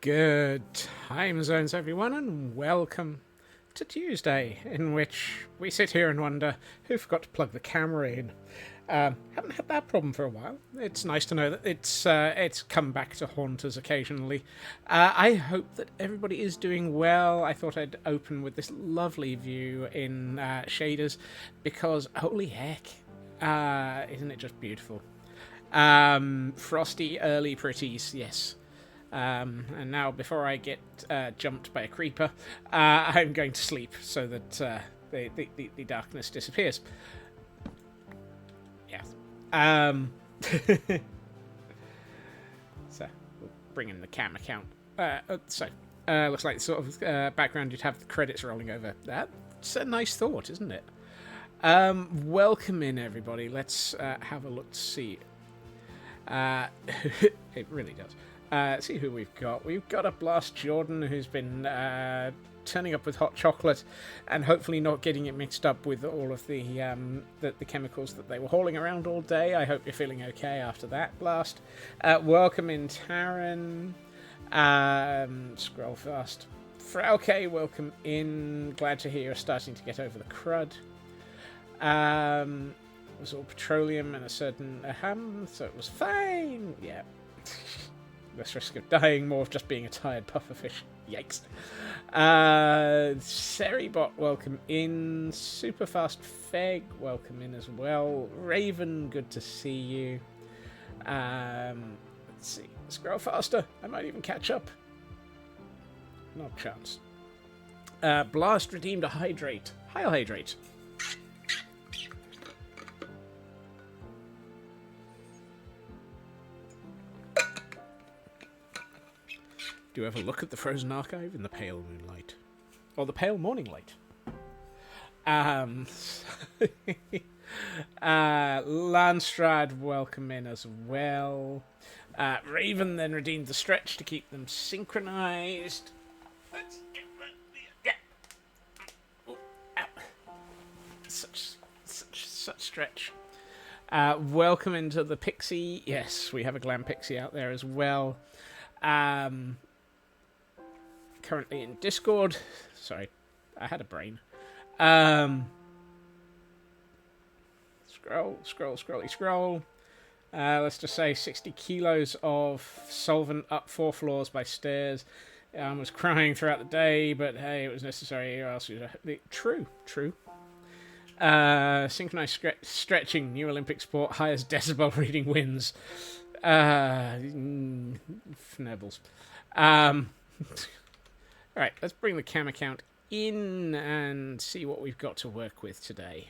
Good time zones, everyone, and welcome to Tuesday, in which we sit here and wonder who forgot to plug the camera in. Haven't had that problem for a while. It's nice to know that it's come back to haunt us occasionally. I hope that everybody is doing well. I thought I'd open with this lovely view in shaders, because holy heck, isn't it just beautiful? Frosty early pretties, yes. And now, before I get jumped by a creeper, I'm going to sleep so that the darkness disappears. Yeah. So, we'll bring in the cam account. Looks like the sort of background you'd have the credits rolling over. That's a nice thought, isn't it? Welcome in, everybody. Let's have a look to see. It really does. See who we've got. We've got a Blast Jordan who's been turning up with hot chocolate and hopefully not getting it mixed up with all of the chemicals that they were hauling around all day. I hope you're feeling okay after that, Blast. Welcome in, Taryn. Scroll fast. Frauke, welcome in. Glad to hear you're starting to get over the crud. It was all petroleum and a certain ham, so it was fine. Yeah. Less risk of dying, more of just being a tired pufferfish. Yikes. Seribot, welcome in. Superfast Feg, welcome in as well. Raven, good to see you. Let's see. Scroll faster. I might even catch up. Not a chance. Blast redeemed a hydrate. Hi, hydrate. Do you ever look at the frozen archive in the pale moonlight? Or the pale morning light? Landstrad, welcome in as well. Raven then redeemed the stretch to keep them synchronized. Let's get that. Yeah. Oh, ow. Such stretch. Welcome into the Pixie. Yes, we have a Glam Pixie out there as well. Currently in Discord. Sorry, I had a brain. Scroll. Let's just say 60 kilos of solvent up 4 floors by stairs. I was crying throughout the day, but hey, it was necessary. Or else true. Synchronized stretching, new Olympic sport, highest decibel reading wins. Fnerbling. Alright, let's bring the cam account in and see what we've got to work with today.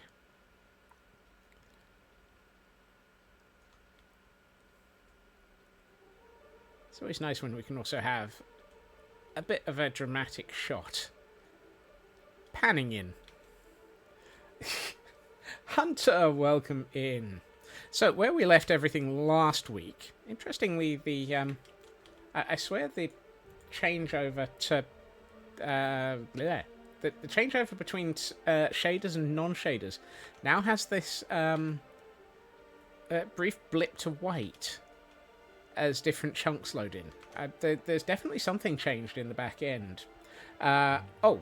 It's always nice when we can also have a bit of a dramatic shot. Panning in. Hunter, welcome in. So, where we left everything last week, interestingly, I swear the changeover to the the changeover between shaders and non-shaders now has this brief blip to white as different chunks load in. There's definitely something changed in the back end.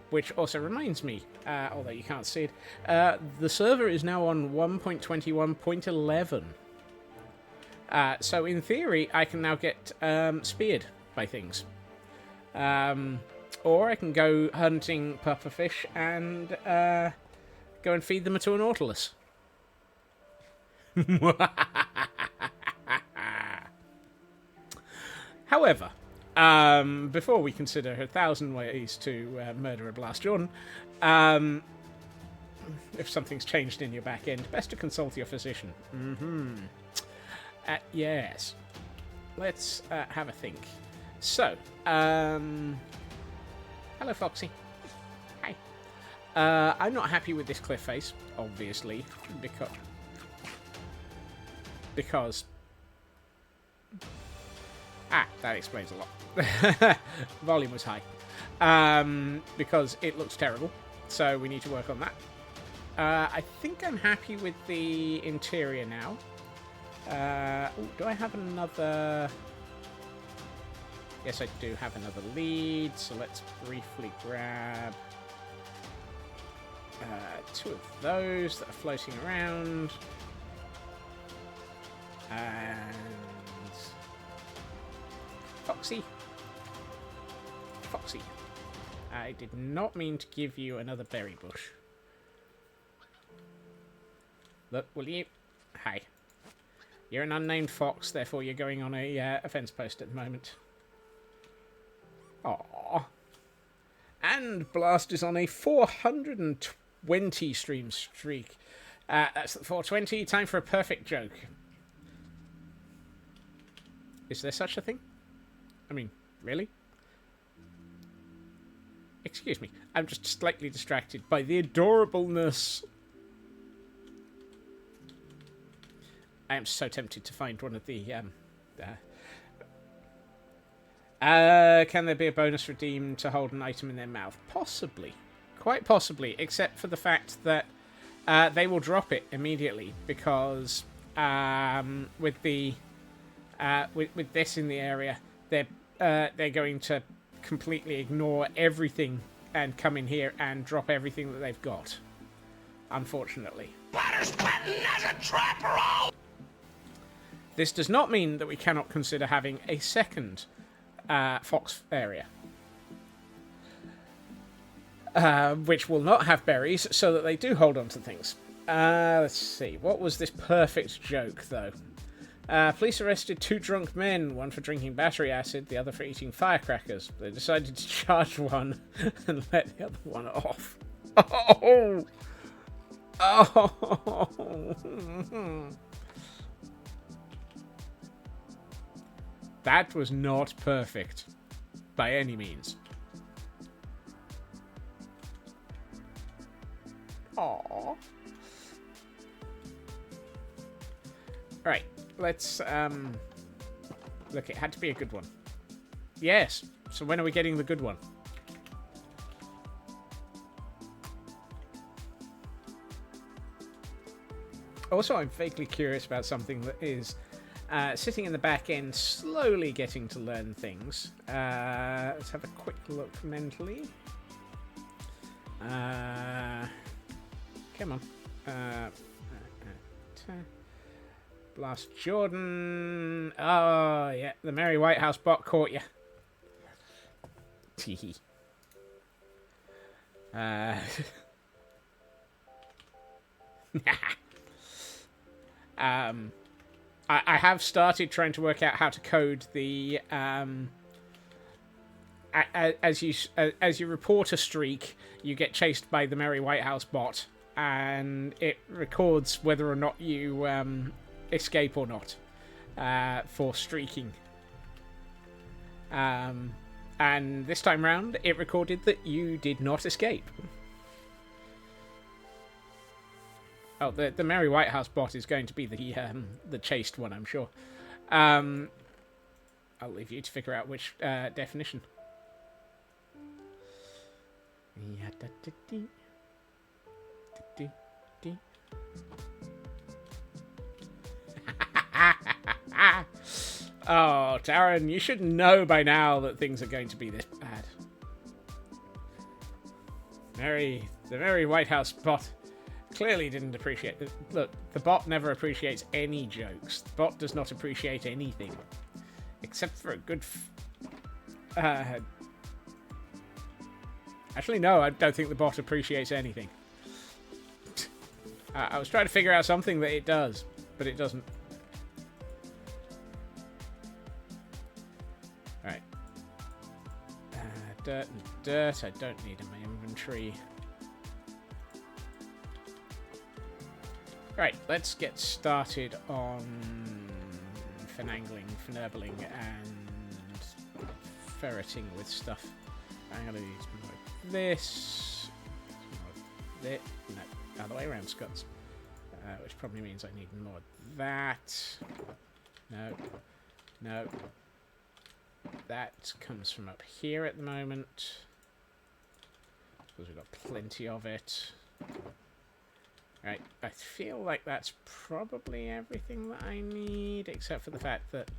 Which also reminds me, although you can't see it, the server is now on 1.21.11. So in theory, I can now get speared by things. Or I can go hunting pufferfish and go and feed them to a nautilus. However, before we consider 1,000 ways to murder a Blast Jordan, if something's changed in your back end, best to consult your physician. Yes. Let's have a think. So, hello, Foxy. Hi. I'm not happy with this cliff face, obviously, because that explains a lot. Volume was high. Because it looks terrible, so we need to work on that. I think I'm happy with the interior now. Do I have another... Yes, I do have another lead, so let's briefly grab 2 of those that are floating around. And... Foxy. I did not mean to give you another berry bush. Look, will you? Hi. You're an unnamed fox, therefore you're going on a fence post at the moment. Aww. And Blast is on a 420 stream streak. That's the 420. Time for a perfect joke. Is there such a thing? I mean, really? Excuse me. I'm just slightly distracted by the adorableness. I am so tempted to find one of the... can there be a bonus redeemed to hold an item in their mouth? Possibly. Quite possibly, except for the fact that they will drop it immediately, because with the with this in the area, they're going to completely ignore everything and come in here and drop everything that they've got. Unfortunately. This does not mean that we cannot consider having a second fox area, which will not have berries, so that they do hold on to things. Let's see. What was this perfect joke, though? Police arrested 2 drunk men, one for drinking battery acid, the other for eating firecrackers. They decided to charge one and let the other one off. Oh! Oh! That was not perfect, by any means. Aww. Right, let's, look, it had to be a good one. Yes, so when are we getting the good one? Also, I'm vaguely curious about something that is sitting in the back end, slowly getting to learn things. Let's have a quick look mentally. Come on. Blast Jordan. Oh, yeah. The Merry White House bot caught you. Teehee. I have started trying to work out how to code the as you report a streak, you get chased by the Merry White House bot, and it records whether or not you escape or not for streaking. And this time round, it recorded that you did not escape. Oh, the Merry White House bot is going to be the chased one, I'm sure. I'll leave you to figure out which definition. Oh, Darren, you should know by now that things are going to be this bad. The very White House bot clearly didn't appreciate it. Look, the bot never appreciates any jokes. The bot does not appreciate anything. Except for a good... Actually, no, I don't think the bot appreciates anything. I was trying to figure out something that it does, but it doesn't. Alright. Dirt and dirt I don't need in my inventory. Right, let's get started on fnerbling, and ferreting with stuff. I'm going to use more of this. More of this. No, other way around, Scots. Which probably means I need more of that. No. No. That comes from up here at the moment. Because we've got plenty of it. Right, I feel like that's probably everything that I need, except for the fact that...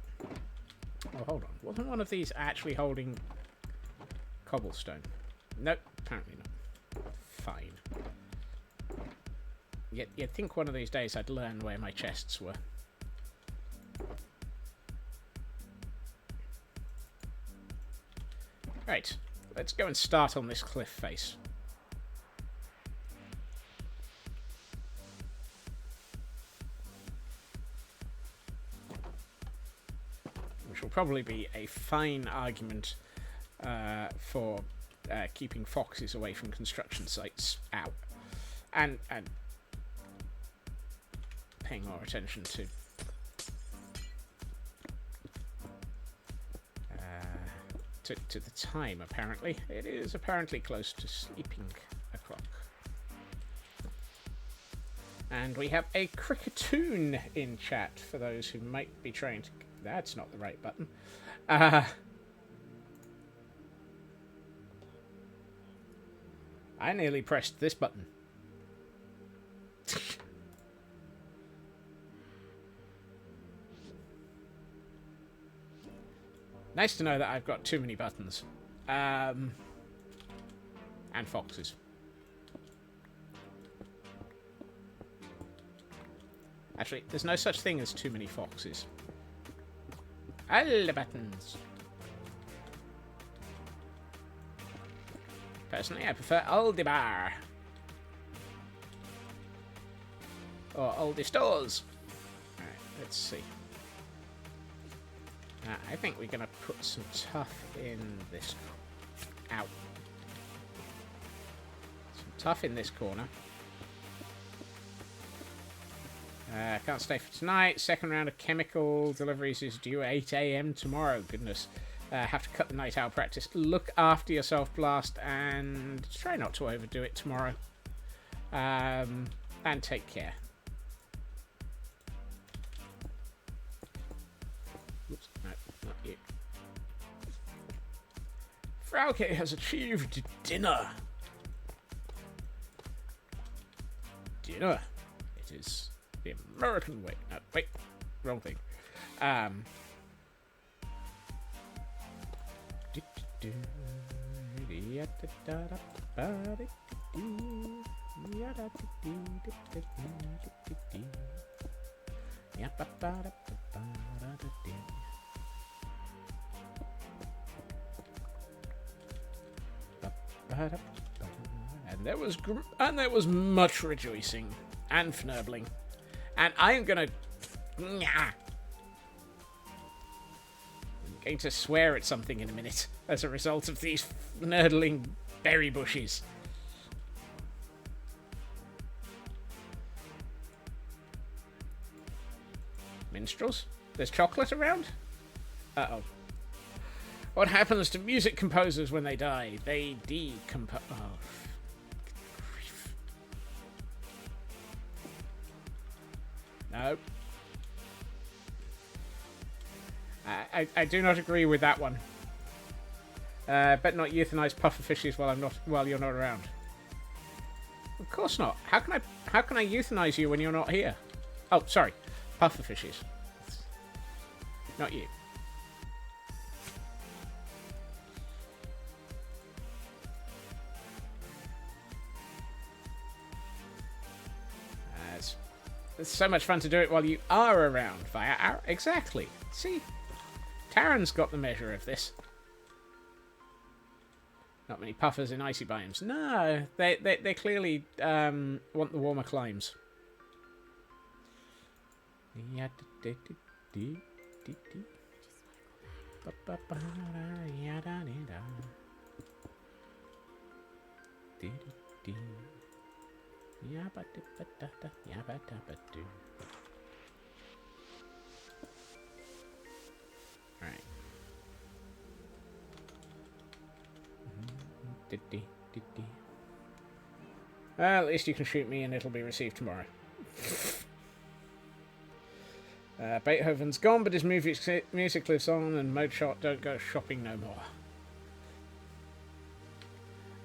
Oh, hold on. Wasn't one of these actually holding cobblestone? Nope, apparently not. Fine. You'd think one of these days I'd learn where my chests were. Right, let's go and start on this cliff face. Which will probably be a fine argument for keeping foxes away from construction sites out. And paying more attention to the time, apparently. It is apparently close to sleeping o'clock. And we have a cricketoon in chat for those who might be trying to... That's not the right button. I nearly pressed this button. Nice to know that I've got too many buttons. And foxes. Actually, there's no such thing as too many foxes. All the buttons. Personally, I prefer Aldibar. Or Aldi Stores. Alright, let's see. I think we're going to put some tough in this... Ow. Some tough in this corner. Can't stay for tonight. Second round of chemical deliveries is due at 8 AM tomorrow. Goodness. Have to cut the night owl practice. Look after yourself, Blast, and try not to overdo it tomorrow. And take care. Oops, no, not you. Frauke has achieved dinner. Dinner. It is the American way. No, wait, wrong thing. And there was much rejoicing and fnerbling. And I'm going to swear at something in a minute as a result of these nerdling berry bushes. Minstrels? There's chocolate around? Uh-oh. What happens to music composers when they die? They decompose. Oh, grief. No. I do not agree with that one. Bet not euthanize puffer fishes while you're not around. Of course not. How can I euthanize you when you're not here? Oh, sorry. Puffer fishes. Not you. It's so much fun to do it while you are around via our... Exactly. See? Taran's got the measure of this. Not many puffers in icy biomes. No, they clearly want the warmer climes. Alright. Well, at least you can shoot me and it'll be received tomorrow. Beethoven's gone, but his music lives on, and Mozart don't go shopping no more.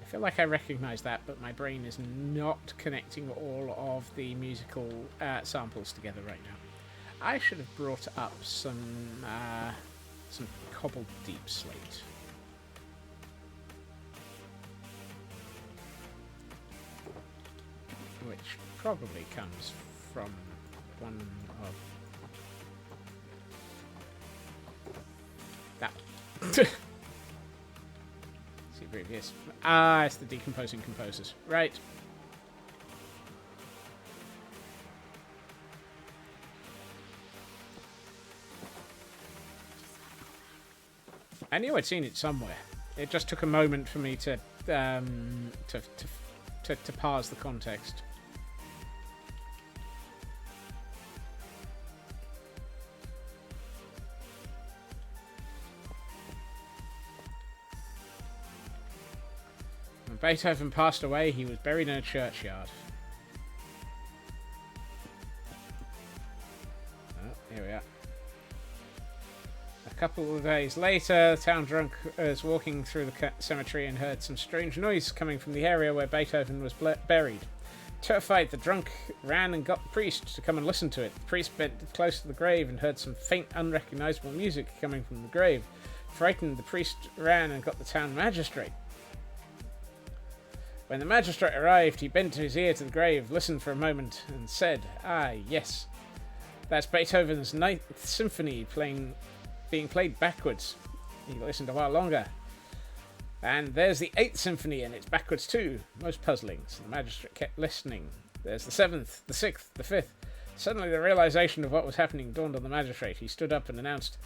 I feel like I recognise that, but my brain is not connecting all of the musical samples together right now. I should have brought up some cobbled deep slate. Which probably comes from one of... that one. See previous. Ah, it's the decomposing composers. Right. I knew I'd seen it somewhere. It just took a moment for me to parse the context. When Beethoven passed away, he was buried in a churchyard. Oh, here we are. A couple of days later, the town drunk was walking through the cemetery and heard some strange noise coming from the area where Beethoven was buried. Terrified, the drunk ran and got the priest to come and listen to it. The priest bent close to the grave and heard some faint, unrecognizable music coming from the grave. Frightened, the priest ran and got the town magistrate. When the magistrate arrived, he bent his ear to the grave, listened for a moment, and said, "Ah, yes, that's Beethoven's Ninth Symphony being played backwards." He listened a while longer. "And there's the Eighth Symphony, and it's backwards too. Most puzzling." So the magistrate kept listening. "There's the Seventh, the Sixth, the Fifth." Suddenly the realization of what was happening dawned on the magistrate. He stood up and announced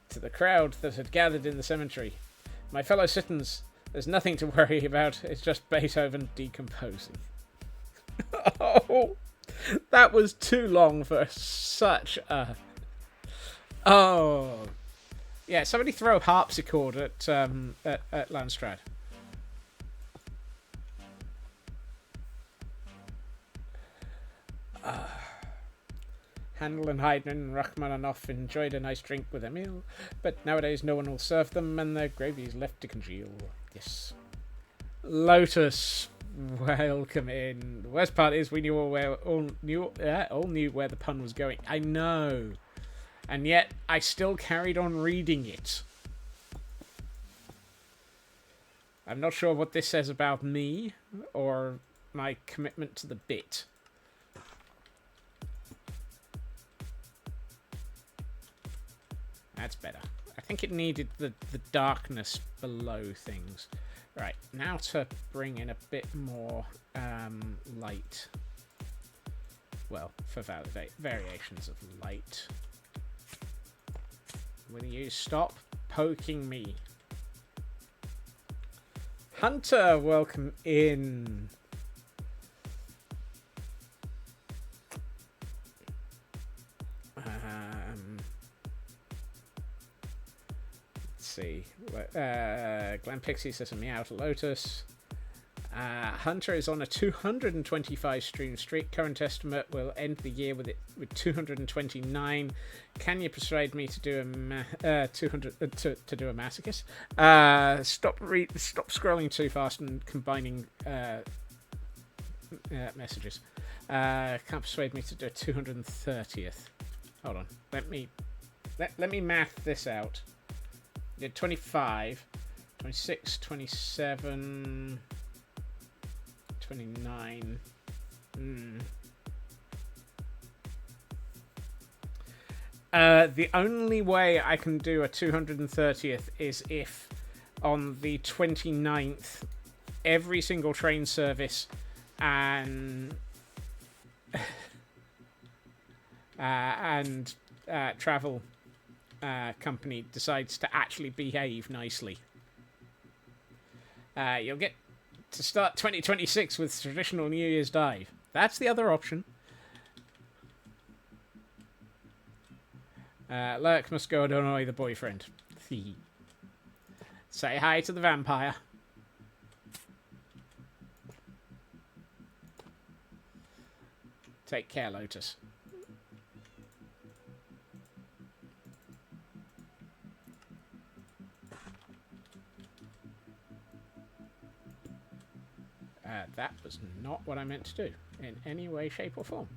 to the crowd that had gathered in the cemetery, "My fellow citizens, there's nothing to worry about. It's just Beethoven decomposing." Oh, that was too long for such a... Oh... Yeah, somebody throw a harpsichord at Landstrad. Handel and Haydn and Rachmaninoff enjoyed a nice drink with a meal, but nowadays no one will serve them and their gravy is left to congeal. Yes. Lotus, welcome in. The worst part is we all knew where the pun was going. I know. And yet, I still carried on reading it. I'm not sure what this says about me, or my commitment to the bit. That's better. I think it needed the darkness below things. Right, now to bring in a bit more light. Well, for variations of light. Will you stop poking me? Hunter, welcome in. Let's see. Glenn Pixie says a meow to Lotus. Hunter is on a 225 stream streak. Current estimate will end the year with 229. Can you persuade me to do a 200 to do a masochist? Stop scrolling too fast and combining messages. Can't persuade me to do a 230th. Hold on. Let me math this out. Did 25, 26, 27. 29. The only way I can do a 230th is if on the 29th every single train service and travel company decides to actually behave nicely. You'll get to start 2026 with traditional New Year's dive. That's the other option. Lurk must go and annoy the boyfriend. Say hi to the vampire. Take care, Lotus. That was not what I meant to do in any way, shape, or form.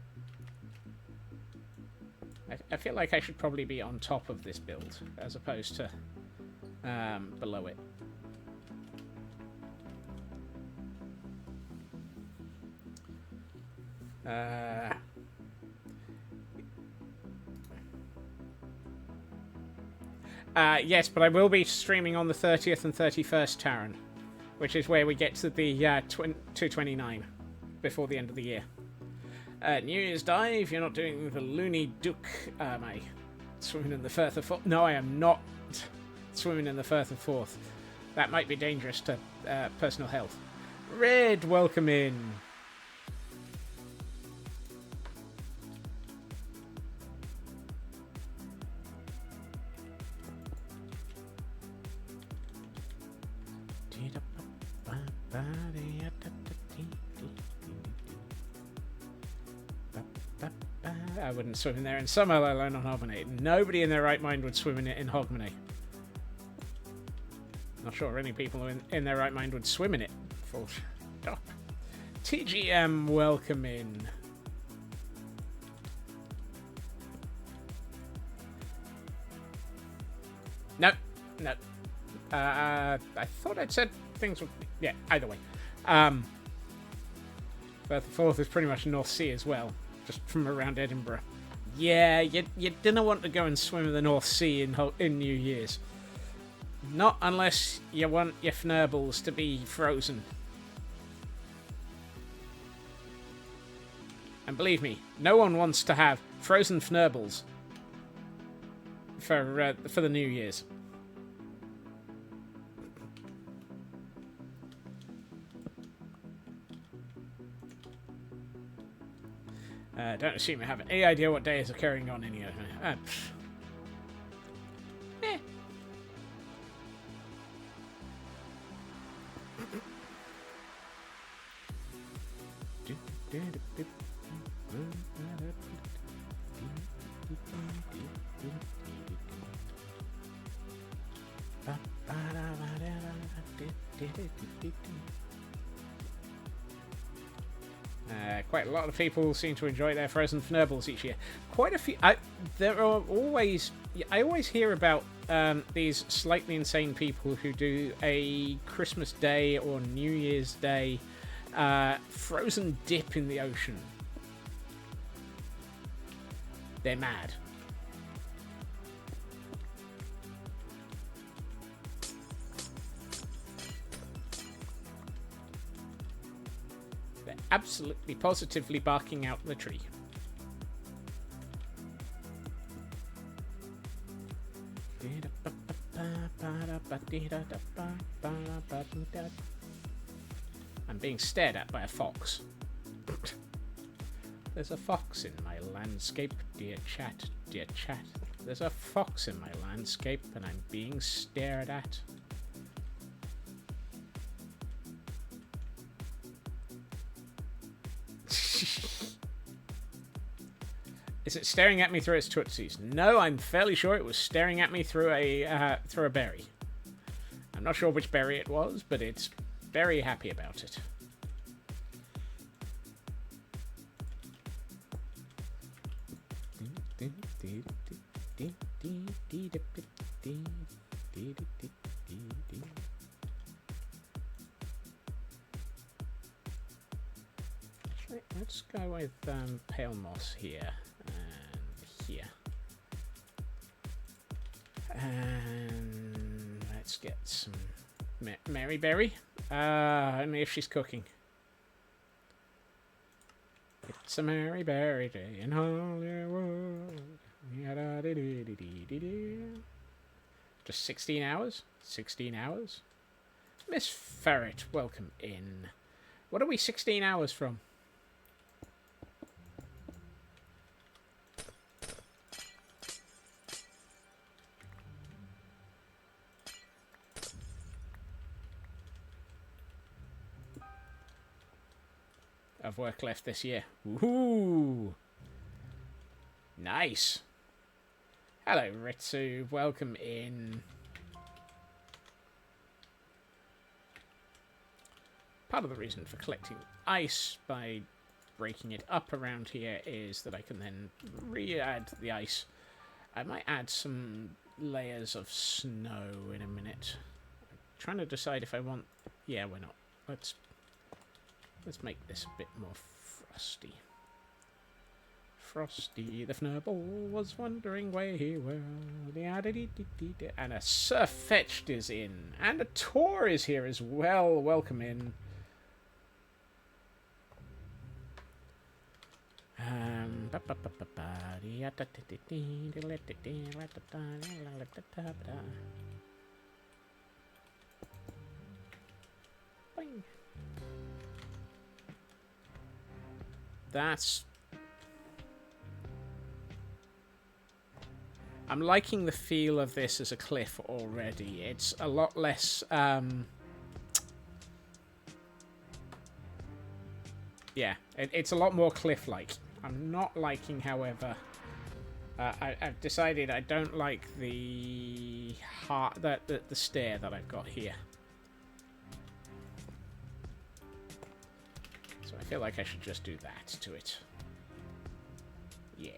I feel like I should probably be on top of this build as opposed to below it. Yes, but I will be streaming on the 30th and 31st, Taran, which is where we get to the 229 before the end of the year. New Year's dive, you're not doing the Looney Duke, am I? Swimming in the Firth of Forth? No, I am not swimming in the Firth of Forth. That might be dangerous to personal health. Red, welcome in. I wouldn't swim in there in summer, let alone on Hogmanay. Nobody in their right mind would swim in it in Hogmanay. Not sure any people in their right mind would swim in it. Full stop. TGM, welcome in. No. I thought I'd said things would... Yeah, either way. Firth of Forth is pretty much North Sea as well. Just from around Edinburgh. Yeah, you didn't want to go and swim in the North Sea in New Year's. Not unless you want your fnerbles to be frozen. And believe me, no one wants to have frozen fnerbles for the New Year's. Don't assume I have any idea what day is occurring on any of them. Quite a lot of people seem to enjoy their frozen fnerbles each year. Quite a few. I always hear about these slightly insane people who do a Christmas Day or New Year's Day frozen dip in the ocean. They're mad. Absolutely positively barking out the tree. I'm being stared at by a fox. There's a fox in my landscape, dear chat, dear chat. There's a fox in my landscape and I'm being stared at. Is it staring at me through its tootsies? No, I'm fairly sure it was staring at me through a berry. I'm not sure which berry it was, but it's very happy about it. Let's go with pale moss here and here. And let's get some Mary Berry. Only if she's cooking. It's a Mary Berry day in Hollywood. Just 16 hours? 16 hours? Miss Ferret, welcome in. What are we 16 hours from? Of work left this year. Woohoo! Nice. Hello, Ritsu. Welcome in. Part of the reason for collecting ice by breaking it up around here is that I can then re-add the ice. I might add some layers of snow in a minute. I'm trying to decide if I want... Yeah, why not? Let's make this a bit more frosty. Frosty the fnerble was wondering where he were. And a Sir Fetched is in. And a Tor is here as well. Welcome in. Boing. That's... I'm liking the feel of this as a cliff already. It's a lot less... Yeah, it's a lot more cliff-like. I'm not liking, however... I've decided I don't like the stair that I've got here. So I feel like I should just do that to it. Yeah.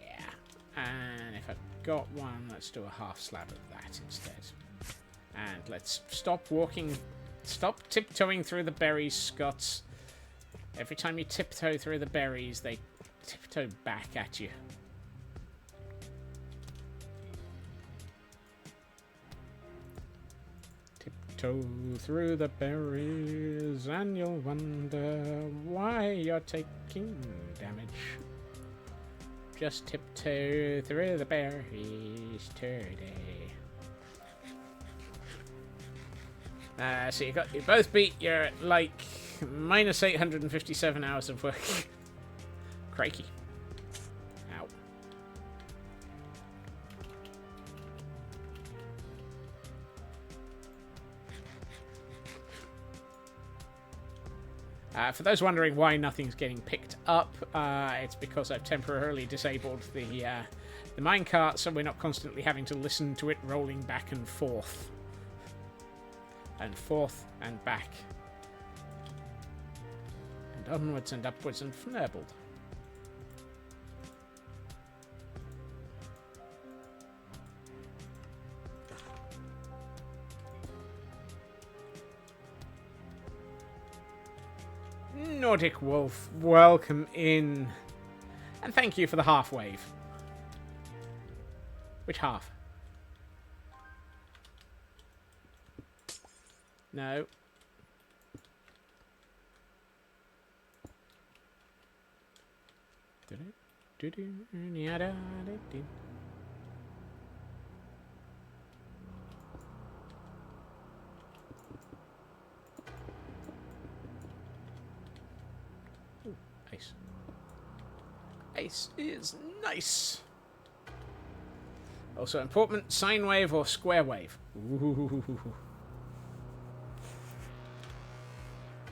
And if I've got one, let's do a half slab of that instead. And let's stop tiptoeing through the berries, Scots. Every time you tiptoe through the berries, they tiptoe back at you. Tiptoe through the berries, and you'll wonder why you're taking damage. Just tiptoe through the berries today. So you both beat your like minus 857 hours of work. Crikey. Ow. For those wondering why nothing's getting picked up, it's because I've temporarily disabled the minecart, so we're not constantly having to listen to it rolling back and forth. And forth and back. And onwards and upwards and fnerbled. Nordic Wolf, welcome in. And thank you for the half wave. Which half? No. Ice. Ice is nice. Also important, sine wave or square wave. Ooh.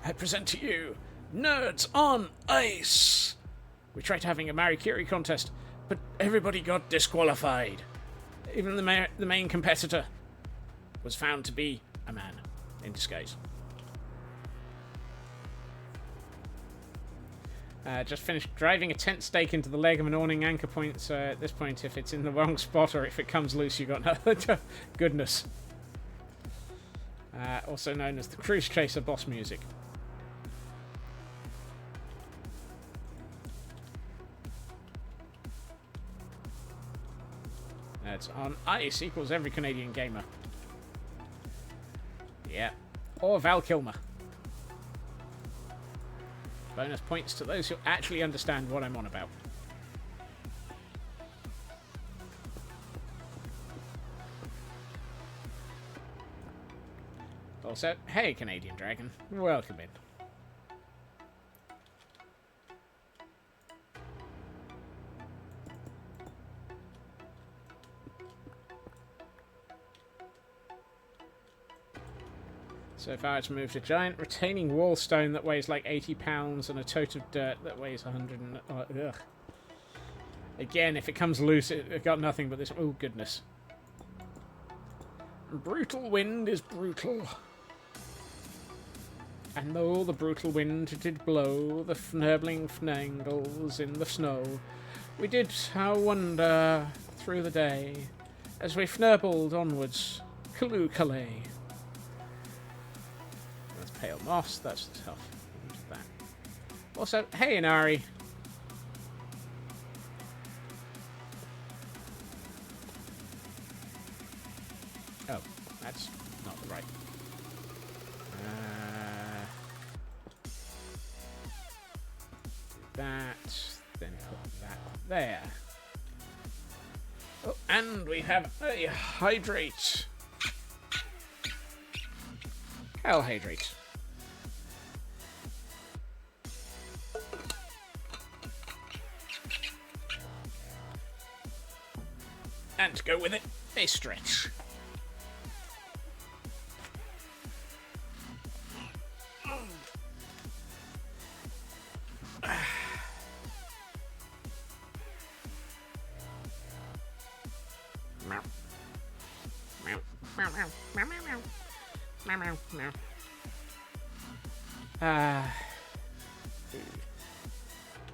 I present to you, Nerds on Ice. We tried having a Marie Curie contest, But everybody got disqualified. Even the main competitor was found to be a man in disguise. Just finished driving a tent stake into the leg of an awning anchor point, so at this point, if it's in the wrong spot or if it comes loose, you got no goodness. Also known as the Cruise Chaser boss music. That's on ice equals every Canadian gamer. Yeah. Or Val Kilmer. Bonus points to those who actually understand what I'm on about. Also, hey Canadian Dragon, welcome in. So if I were to move a giant retaining wall stone that weighs like 80 pounds and a tote of dirt that weighs 100 and... ugh. Again, if it comes loose, it got nothing but this... Oh, goodness. Brutal wind is brutal. And though the brutal wind did blow, the fnerbling fnangles in the snow, we did how wander through the day, as we fnerbled onwards, Kaloo-Kalay. Pale moss, that's tough. That. Also, hey Inari. Oh, that's not the right. That, then put that there. Oh, and we have a hydrate. Hell, hydrate. And to go with it, a stretch.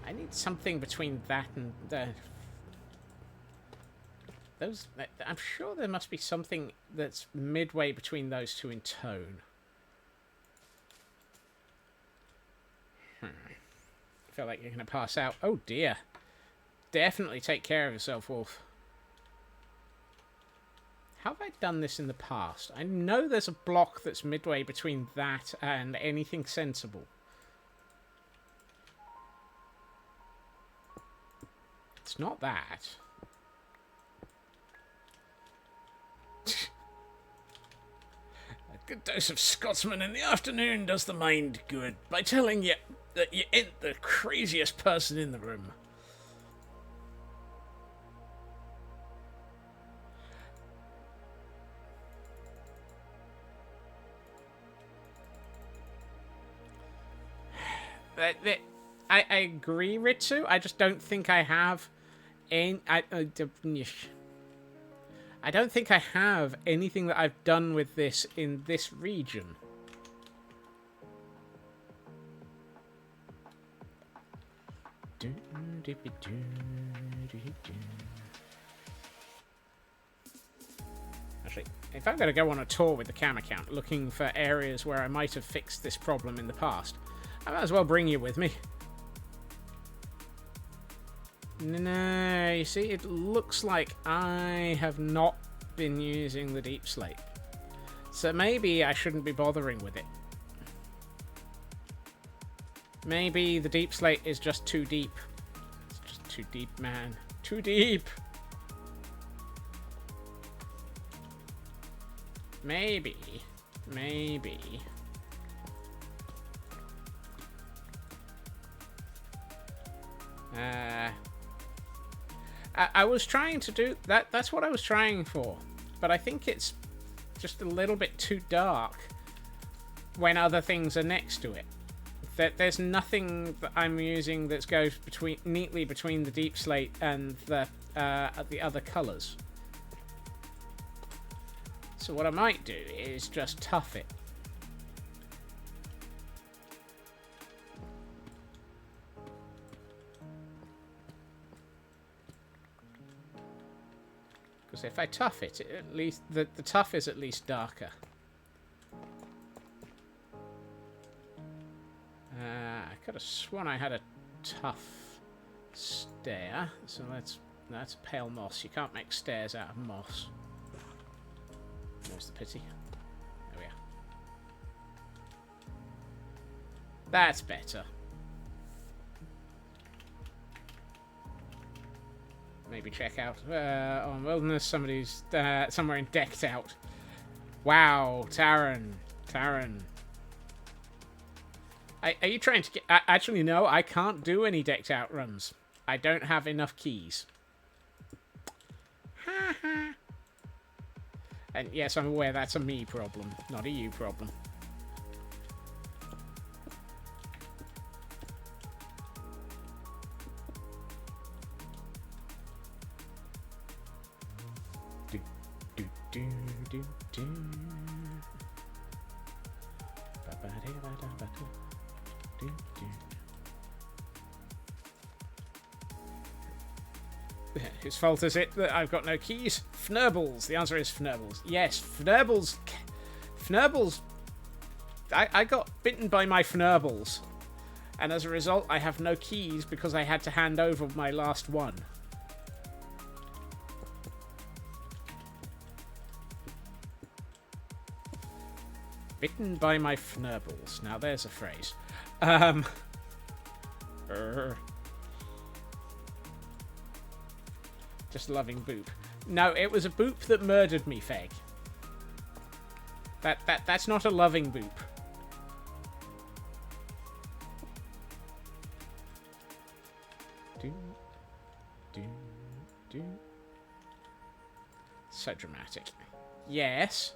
I need something between that and those. I'm sure there must be something that's midway between those two in tone. I feel like you're going to pass out. Oh dear. Definitely take care of yourself, Wolf. How have I done this in the past? I know there's a block that's midway between that and anything sensible. It's not that. A good dose of Scotsman in the afternoon does the mind good by telling you that you ain't the craziest person in the room. I agree, Ritsu. I just don't think I have any. I don't think I have anything that I've done with this in this region. Actually, if I'm going to go on a tour with the cam account looking for areas where I might have fixed this problem in the past, I might as well bring you with me. No, you see, it looks like I have not been using the deep slate. So maybe I shouldn't be bothering with it. Maybe the deep slate is just too deep. It's just too deep, man. Too deep! Maybe. I was trying to do that. That's what I was trying for, but I think it's just a little bit too dark when other things are next to it. there's nothing that I'm using that goes neatly between the deep slate and the other colours. So what I might do is just tough it. Because if I tough it, at least the tough is at least darker. I could have sworn I had a tough stair, so that's pale moss. You can't make stairs out of moss. Where's the pity? There we are. That's better. Maybe check out on Wilderness. Somebody's somewhere in Decked Out. Wow, Taran. Are you trying to get... Actually, no, I can't do any Decked Out runs. I don't have enough keys. And yes, I'm aware that's a me problem, not a you problem. Whose fault is it that I've got no keys? Fnerbles. The answer is Fnerbles. Yes, Fnerbles. Fnerbles. I got bitten by my Fnerbles. And as a result, I have no keys because I had to hand over my last one. Bitten by my Fnerbles. Now there's a phrase. Just loving Boop. No, it was a Boop that murdered me, Feg. That's not a loving Boop. So dramatic. Yes.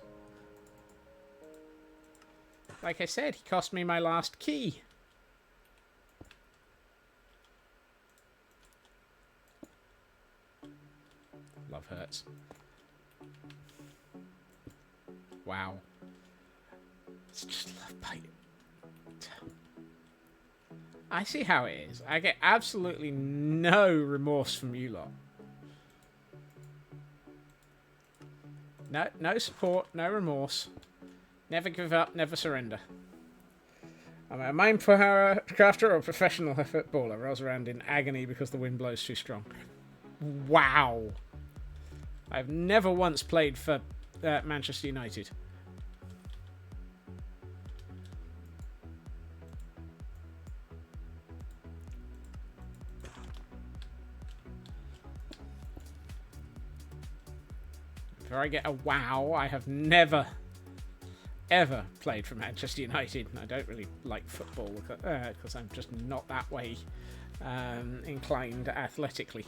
Like I said, he cost me my last key. Love hurts. Wow. It's just love bite. I see how it is. I get absolutely no remorse from you lot. No support, no remorse. Never give up, never surrender. I'm a Minecraft crafter or a professional footballer. Rolls around in agony because the wind blows too strong. Wow. I've never once played for Manchester United. Before I get a wow, I have never, ever played for Manchester United. I don't really like football because I'm just not that way inclined athletically.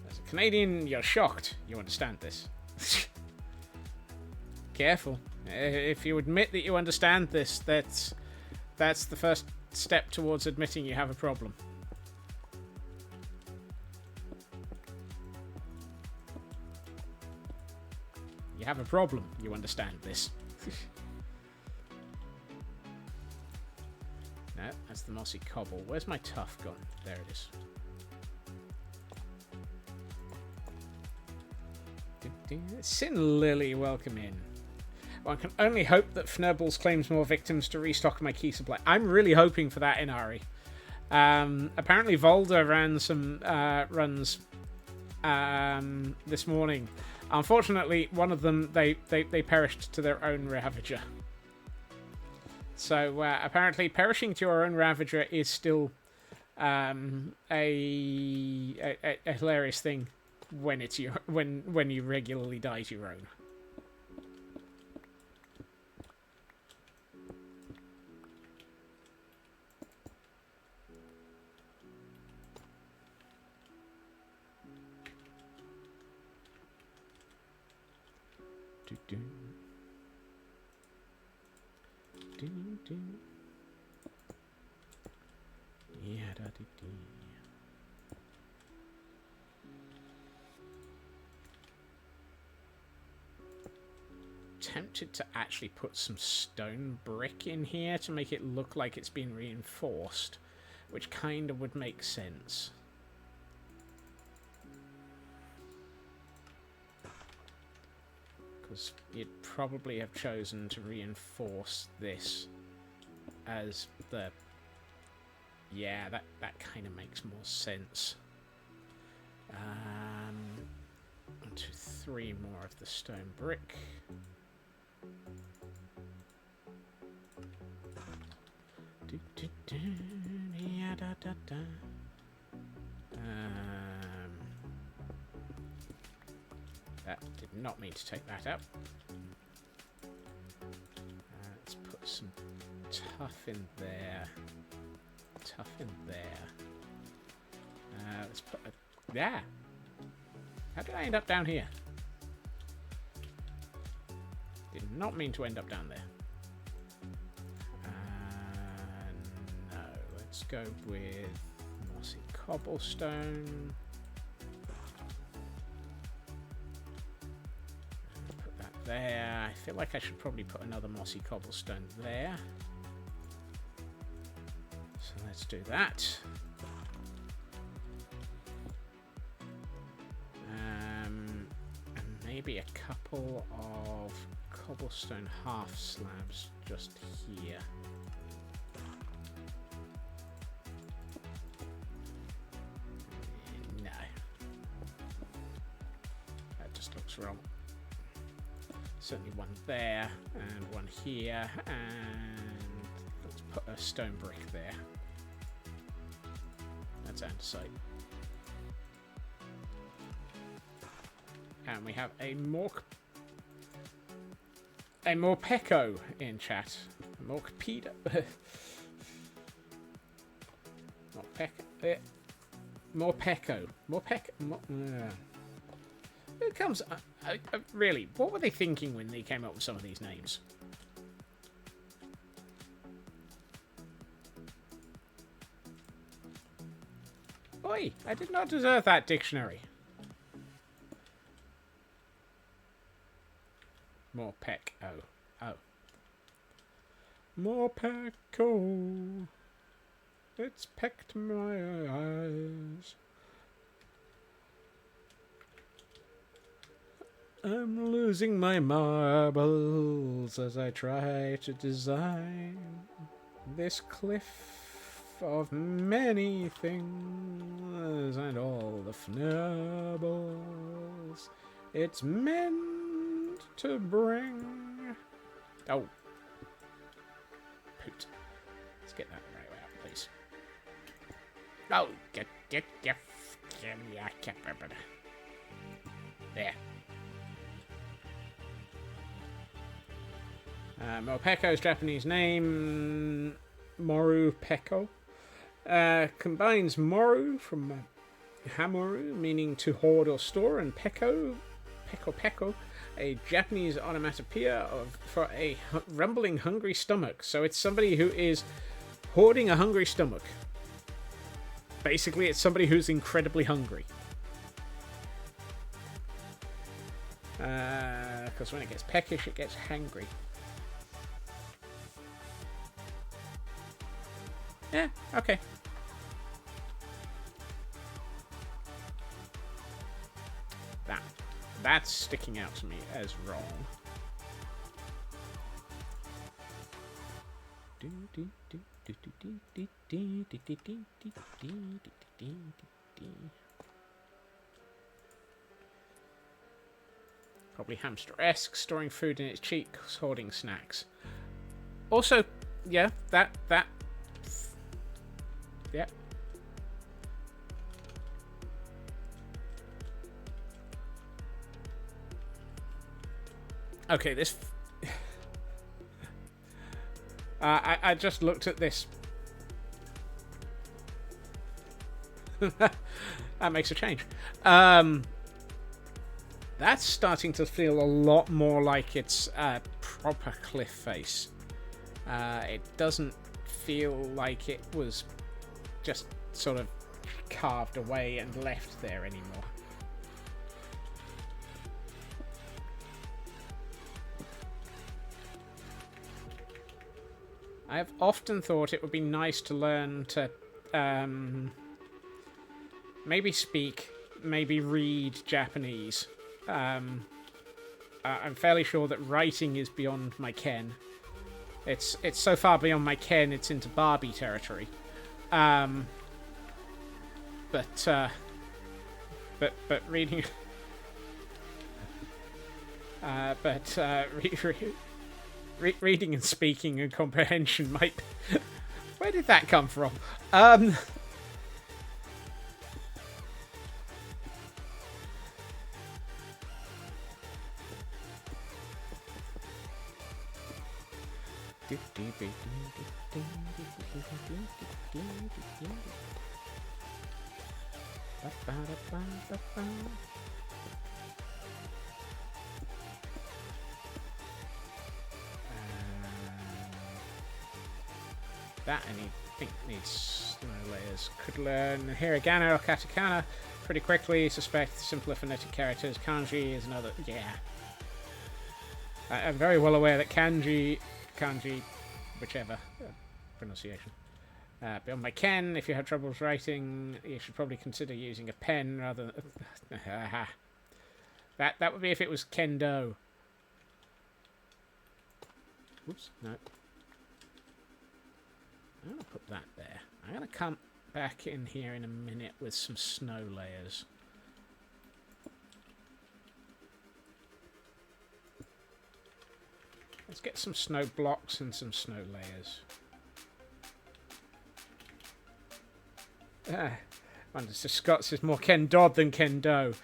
As a Canadian, you're shocked. You understand this. Careful. If you admit that you understand this, that's the first step towards admitting you have a problem. You have a problem. You understand this. No, that's the mossy cobble. Where's my tuff gone? There it is. Sin Lily, welcome in. Well, I can only hope that Fnerbles claims more victims to restock my key supply. I'm really hoping for that, Inari. Apparently Volda ran some runs this morning. Unfortunately, one of them, they perished to their own Ravager. So apparently, perishing to your own Ravager is still a hilarious thing when it's when you regularly die to your own. Yeah, da dee dee. Tempted to actually put some stone brick in here to make it look like it's been reinforced, which kind of would make sense. Because you'd probably have chosen to reinforce this as the... Yeah, that kind of makes more sense. 1, 2, 3 more of the stone brick. Yeah, da, da, da. That did not mean to take that out. Let's put some tough in there. Tough in there. Let's put a... Yeah! How did I end up down here? Did not mean to end up down there. No, let's go with mossy cobblestone. Put that there. I feel like I should probably put another mossy cobblestone there. So let's do that. And maybe a couple of cobblestone half slabs just here. No. That just looks wrong. Certainly one there, and one here, and let's put a stone brick there. That's andesite. And we have a Morpeko in chat. Morpedo. Morpeko. Who comes... really, what were they thinking when they came up with some of these names? Oi, I did not deserve that dictionary. Morpeko. Oh. Morpeko. It's pecked my eyes. I'm losing my marbles as I try to design this cliff of many things and all the fnerbling it's meant to bring. Oh. Poot. Let's get that right out, please. Oh, get. There. Morpeko's Japanese name, Morupeko, combines moru from hamoru, meaning to hoard or store, and peko, a Japanese onomatopoeia for a rumbling hungry stomach. So it's somebody who is hoarding a hungry stomach. Basically, it's somebody who's incredibly hungry. Because when it gets peckish, it gets hangry. Yeah, okay. That's sticking out to me as wrong. Probably hamster-esque, storing food in its cheeks, hoarding snacks. Also, yeah, that yeah. Okay, this... I just looked at this. That makes a change. That's starting to feel a lot more like it's a proper cliff face. It doesn't feel like it was just sort of carved away and left there anymore. I have often thought it would be nice to learn to maybe speak, maybe read Japanese. I'm fairly sure that writing is beyond my ken. It's so far beyond my ken, it's into Barbie territory. But reading, reading and speaking and comprehension might. Where did that come from? That I think needs snow layers. Could learn hiragana or katakana pretty quickly. Suspect simpler phonetic characters. Kanji is another. Yeah. I'm very well aware that kanji, whichever pronunciation. Beyond my ken, if you have troubles writing, you should probably consider using a pen rather than... that would be if it was kendo. Oops, no. I'm going to put that there. I'm going to come back in here in a minute with some snow layers. Let's get some snow blocks and some snow layers. Mr. Scott says more Ken Dodd than Ken Doe.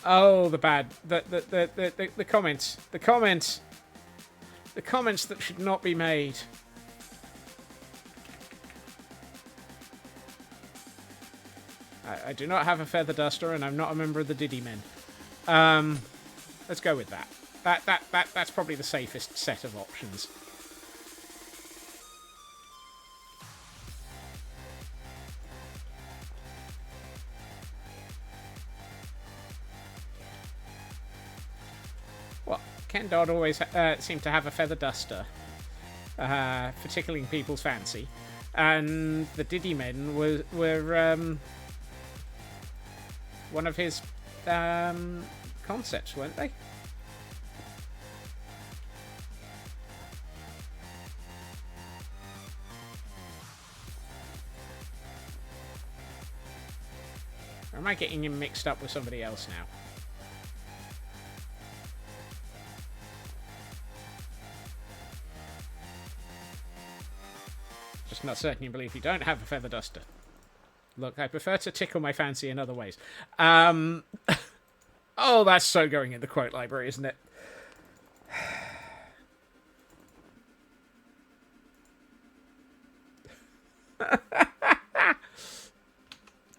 Oh, the comments. The comments that should not be made. I do not have a feather duster, and I'm not a member of the Diddy Men. Let's go with that. That's probably the safest set of options. Well, Ken Dodd always seemed to have a feather duster for tickling people's fancy, and the Diddy Men were one of his concepts, weren't they? Or am I getting him mixed up with somebody else now? Just not certain you believe you don't have a feather duster. Look, I prefer to tickle my fancy in other ways. Oh, that's so going in the quote library, isn't it?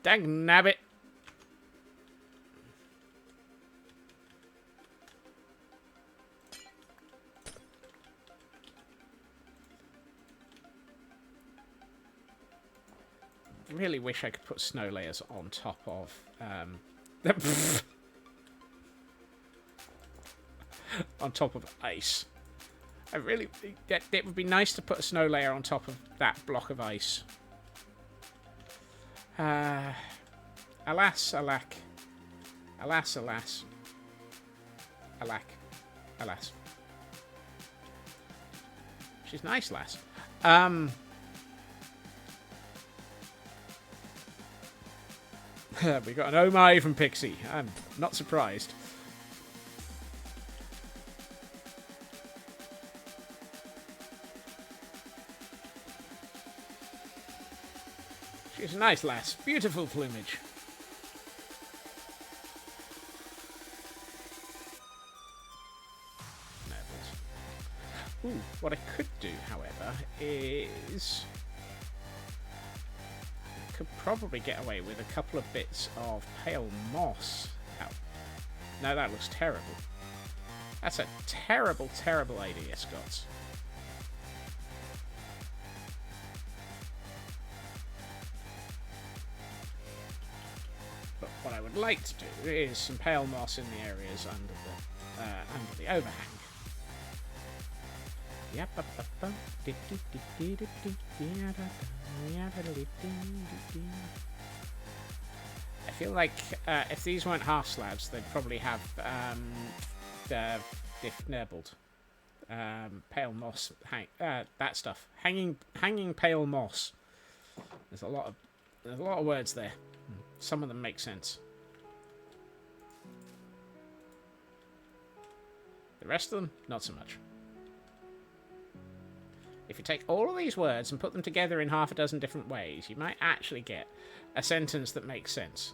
Dang nabbit. Really wish I could put snow layers on top of on top of ice. It would be nice to put a snow layer on top of that block of ice. Alas, alack. Alas, alas. Alack. Alas. She's nice, lass. We got an oh my from Pixie. I'm not surprised. She's a nice lass. Beautiful plumage. Ooh, what I could do, however, is... I could probably get away with a couple of bits of pale moss. Ow. No, that looks terrible. That's a terrible, terrible idea, Scots. But what I would like to do is some pale moss in the areas under the overhang. I feel like if these weren't half slabs, they'd probably have the fnerbling, pale moss, that stuff, hanging pale moss. There's a lot of words there. Some of them make sense. The rest of them, not so much. If you take all of these words and put them together in half a dozen different ways, you might actually get a sentence that makes sense.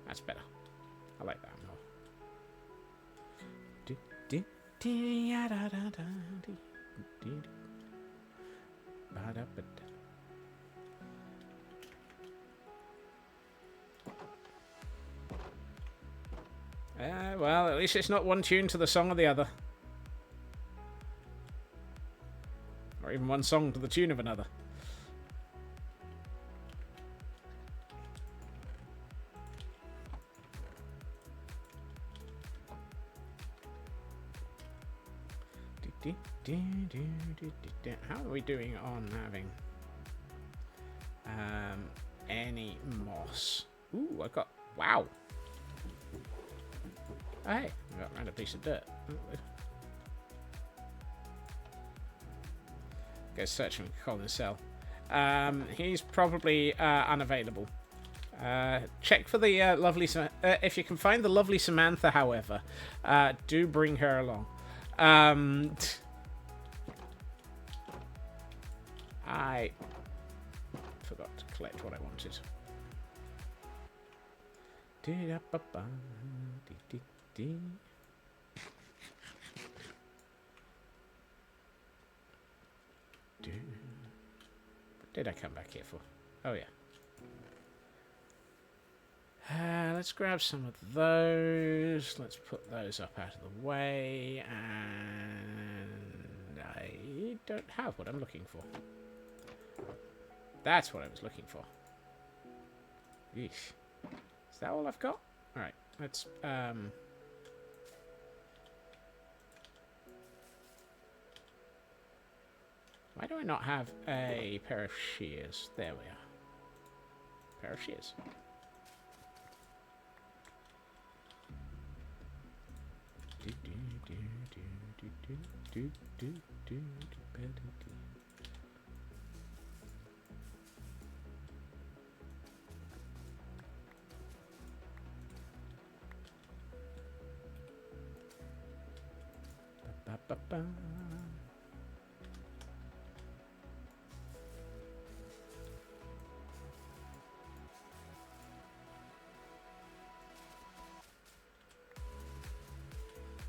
That's better. I like that more. Well, at least it's not one tune to the song of the other. Or even one song to the tune of another. How are we doing on having any moss? Ooh, I got... Wow! Oh, hey, I got around a piece of dirt. Go searching for Colin Cell. He's probably unavailable. Check for the lovely... if you can find the lovely Samantha, however, do bring her along. I forgot to collect what I wanted. What did I come back here for? Oh, yeah. Let's grab some of those. Let's put those up out of the way. And I don't have what I'm looking for. That's what I was looking for. Yeesh. Is that all I've got? Alright, let's... Why do I not have a pair of shears? There we are. Pair of shears.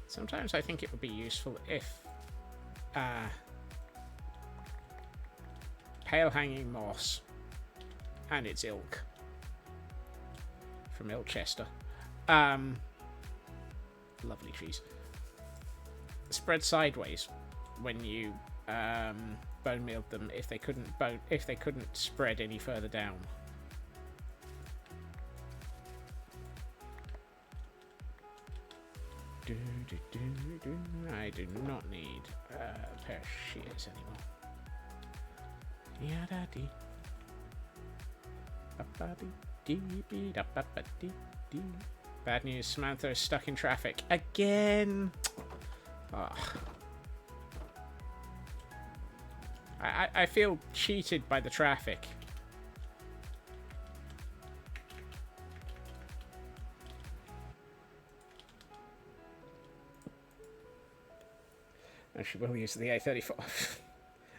Sometimes I think it would be useful if pale hanging moss and its ilk from Ilchester, lovely trees, spread sideways when you bone mealed them if they couldn't spread any further down. I do not need a pair of shears anymore. Bad news, Samantha is stuck in traffic again. Oh. I feel cheated by the traffic. She will use the A34.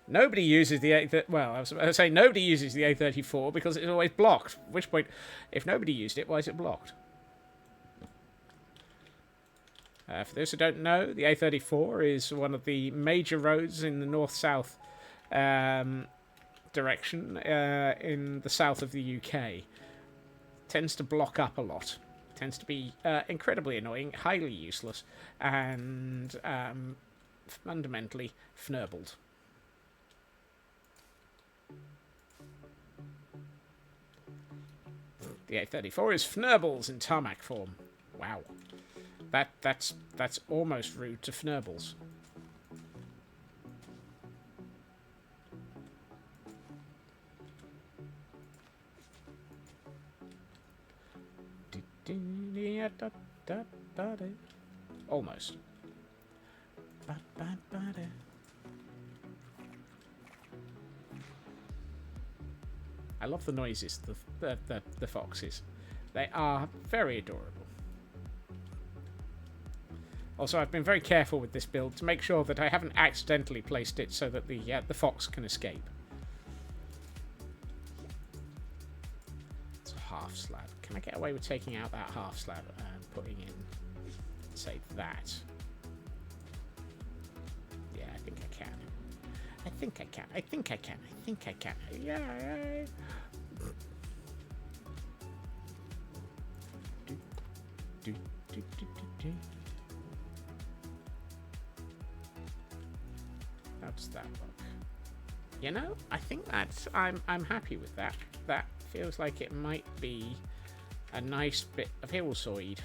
Nobody uses the well, I was about to say nobody uses the A34 because it's always blocked. At which point, if nobody used it, why is it blocked? For those who don't know, the A34 is one of the major roads in the north-south direction in the south of the UK. Tends to block up a lot. Tends to be incredibly annoying, highly useless, and fundamentally fnerbled. The A34 is fnerbles in tarmac form. Wow. That's almost rude to fnerbles. Almost. I love the noises, the foxes. They are very adorable. Also, I've been very careful with this build to make sure that I haven't accidentally placed it so that the fox can escape. It's a half slab. Can I get away with taking out that half slab and putting in, say, that? Yeah, I think I can. I think I can. I think I can. I think I can. Yeah. How does that look? You know, I think that's I'm happy with that. That feels like it might be a nice bit of hillside.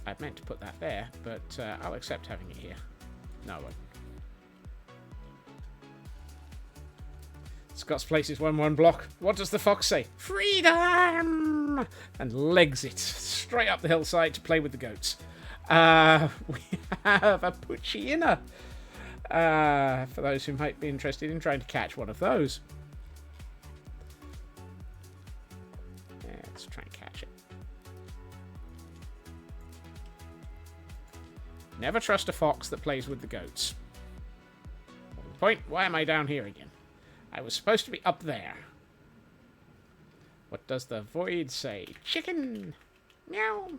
I meant to put that there, but I'll accept having it here. No, I won't. Scott's place is 1-1 block. What does the fox say? Freedom! And legs it straight up the hillside to play with the goats. We have a Puccina. For those who might be interested in trying to catch one of those. Yeah, let's try and catch it. Never trust a fox that plays with the goats. Point, why am I down here again? I was supposed to be up there. What does the void say? Chicken! Meow!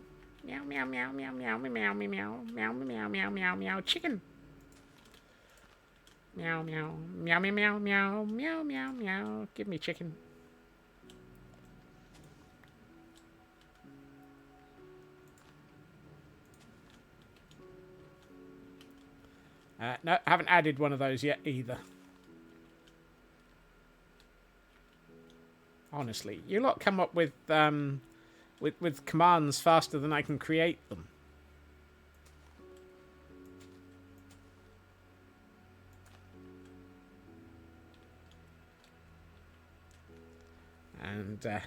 Meow, meow, meow, meow, meow, meow, meow, meow, meow, meow, meow, meow, meow, chicken! Meow, meow, meow, meow, meow, meow, meow, meow, meow. Give me chicken. No, haven't added one of those yet either. Honestly, you lot come up with commands faster than I can create them. And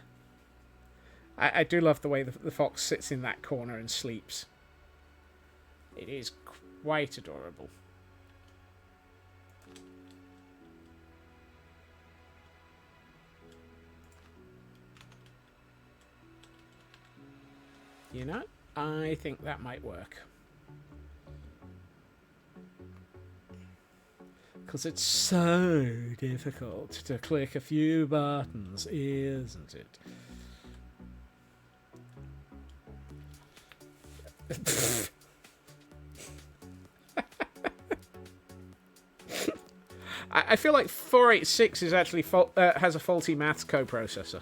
I do love the way the fox sits in that corner and sleeps. It is quite adorable. You know, I think that might work. Because it's so difficult to click a few buttons, isn't it? I feel like 486 is actually has a faulty maths coprocessor.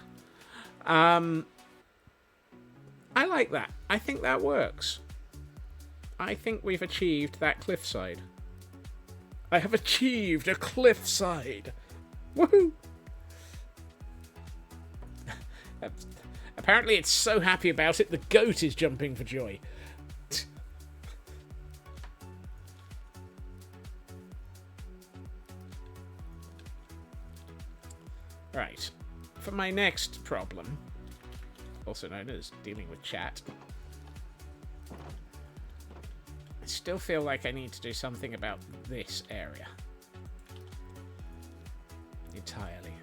I like that. I think that works. I think we've achieved that cliffside. I have achieved a cliffside. Woohoo! Apparently it's so happy about it, the goat is jumping for joy. Right. For my next problem, also known as dealing with chat, I still feel like I need to do something about this area. Entirely.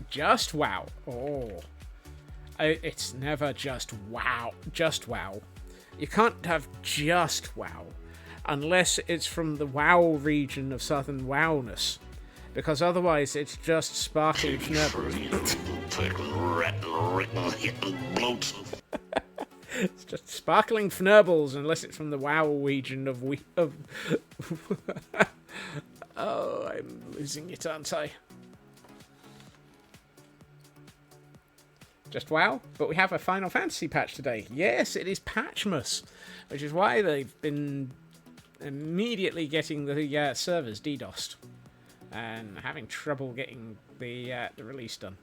Just wow. Oh. It's never just wow. Just wow. You can't have just wow unless it's from the wow region of southern wowness, because otherwise it's just sparkling fnerbling. It's just sparkling fnerbles unless it's from the wow region of Oh, I'm losing it, aren't I? Just wow, but we have a Final Fantasy patch today. Yes, it is Patchmas, which is why they've been immediately getting the servers DDoSed and having trouble getting the release done.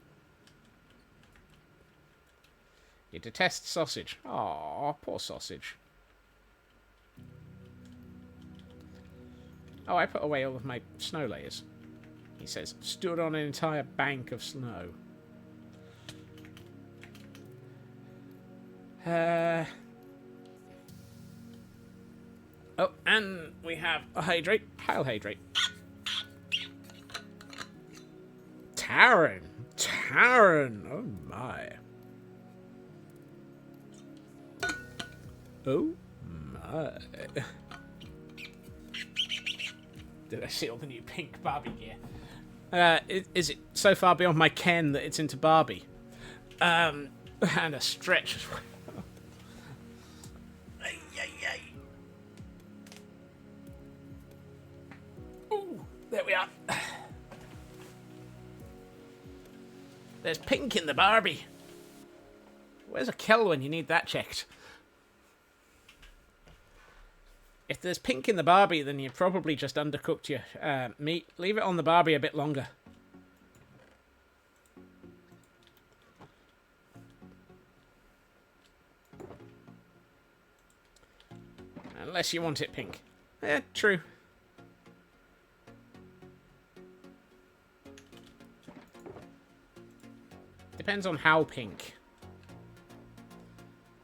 You detest sausage. Aw, poor sausage. Oh, I put away all of my snow layers. He says, stood on an entire bank of snow. Oh, and we have a hydrate. Hail hydrate. Taran. Taran. Oh, my. Oh, my. Did I see all the new pink Barbie gear? Is it so far beyond my ken that it's into Barbie? And a stretch as well. Ooh, there we are. There's pink in the Barbie. Where's a kill when you need that checked? If there's pink in the Barbie, then you've probably just undercooked your meat. Leave it on the Barbie a bit longer. Unless you want it pink. Yeah, true. Depends on how pink.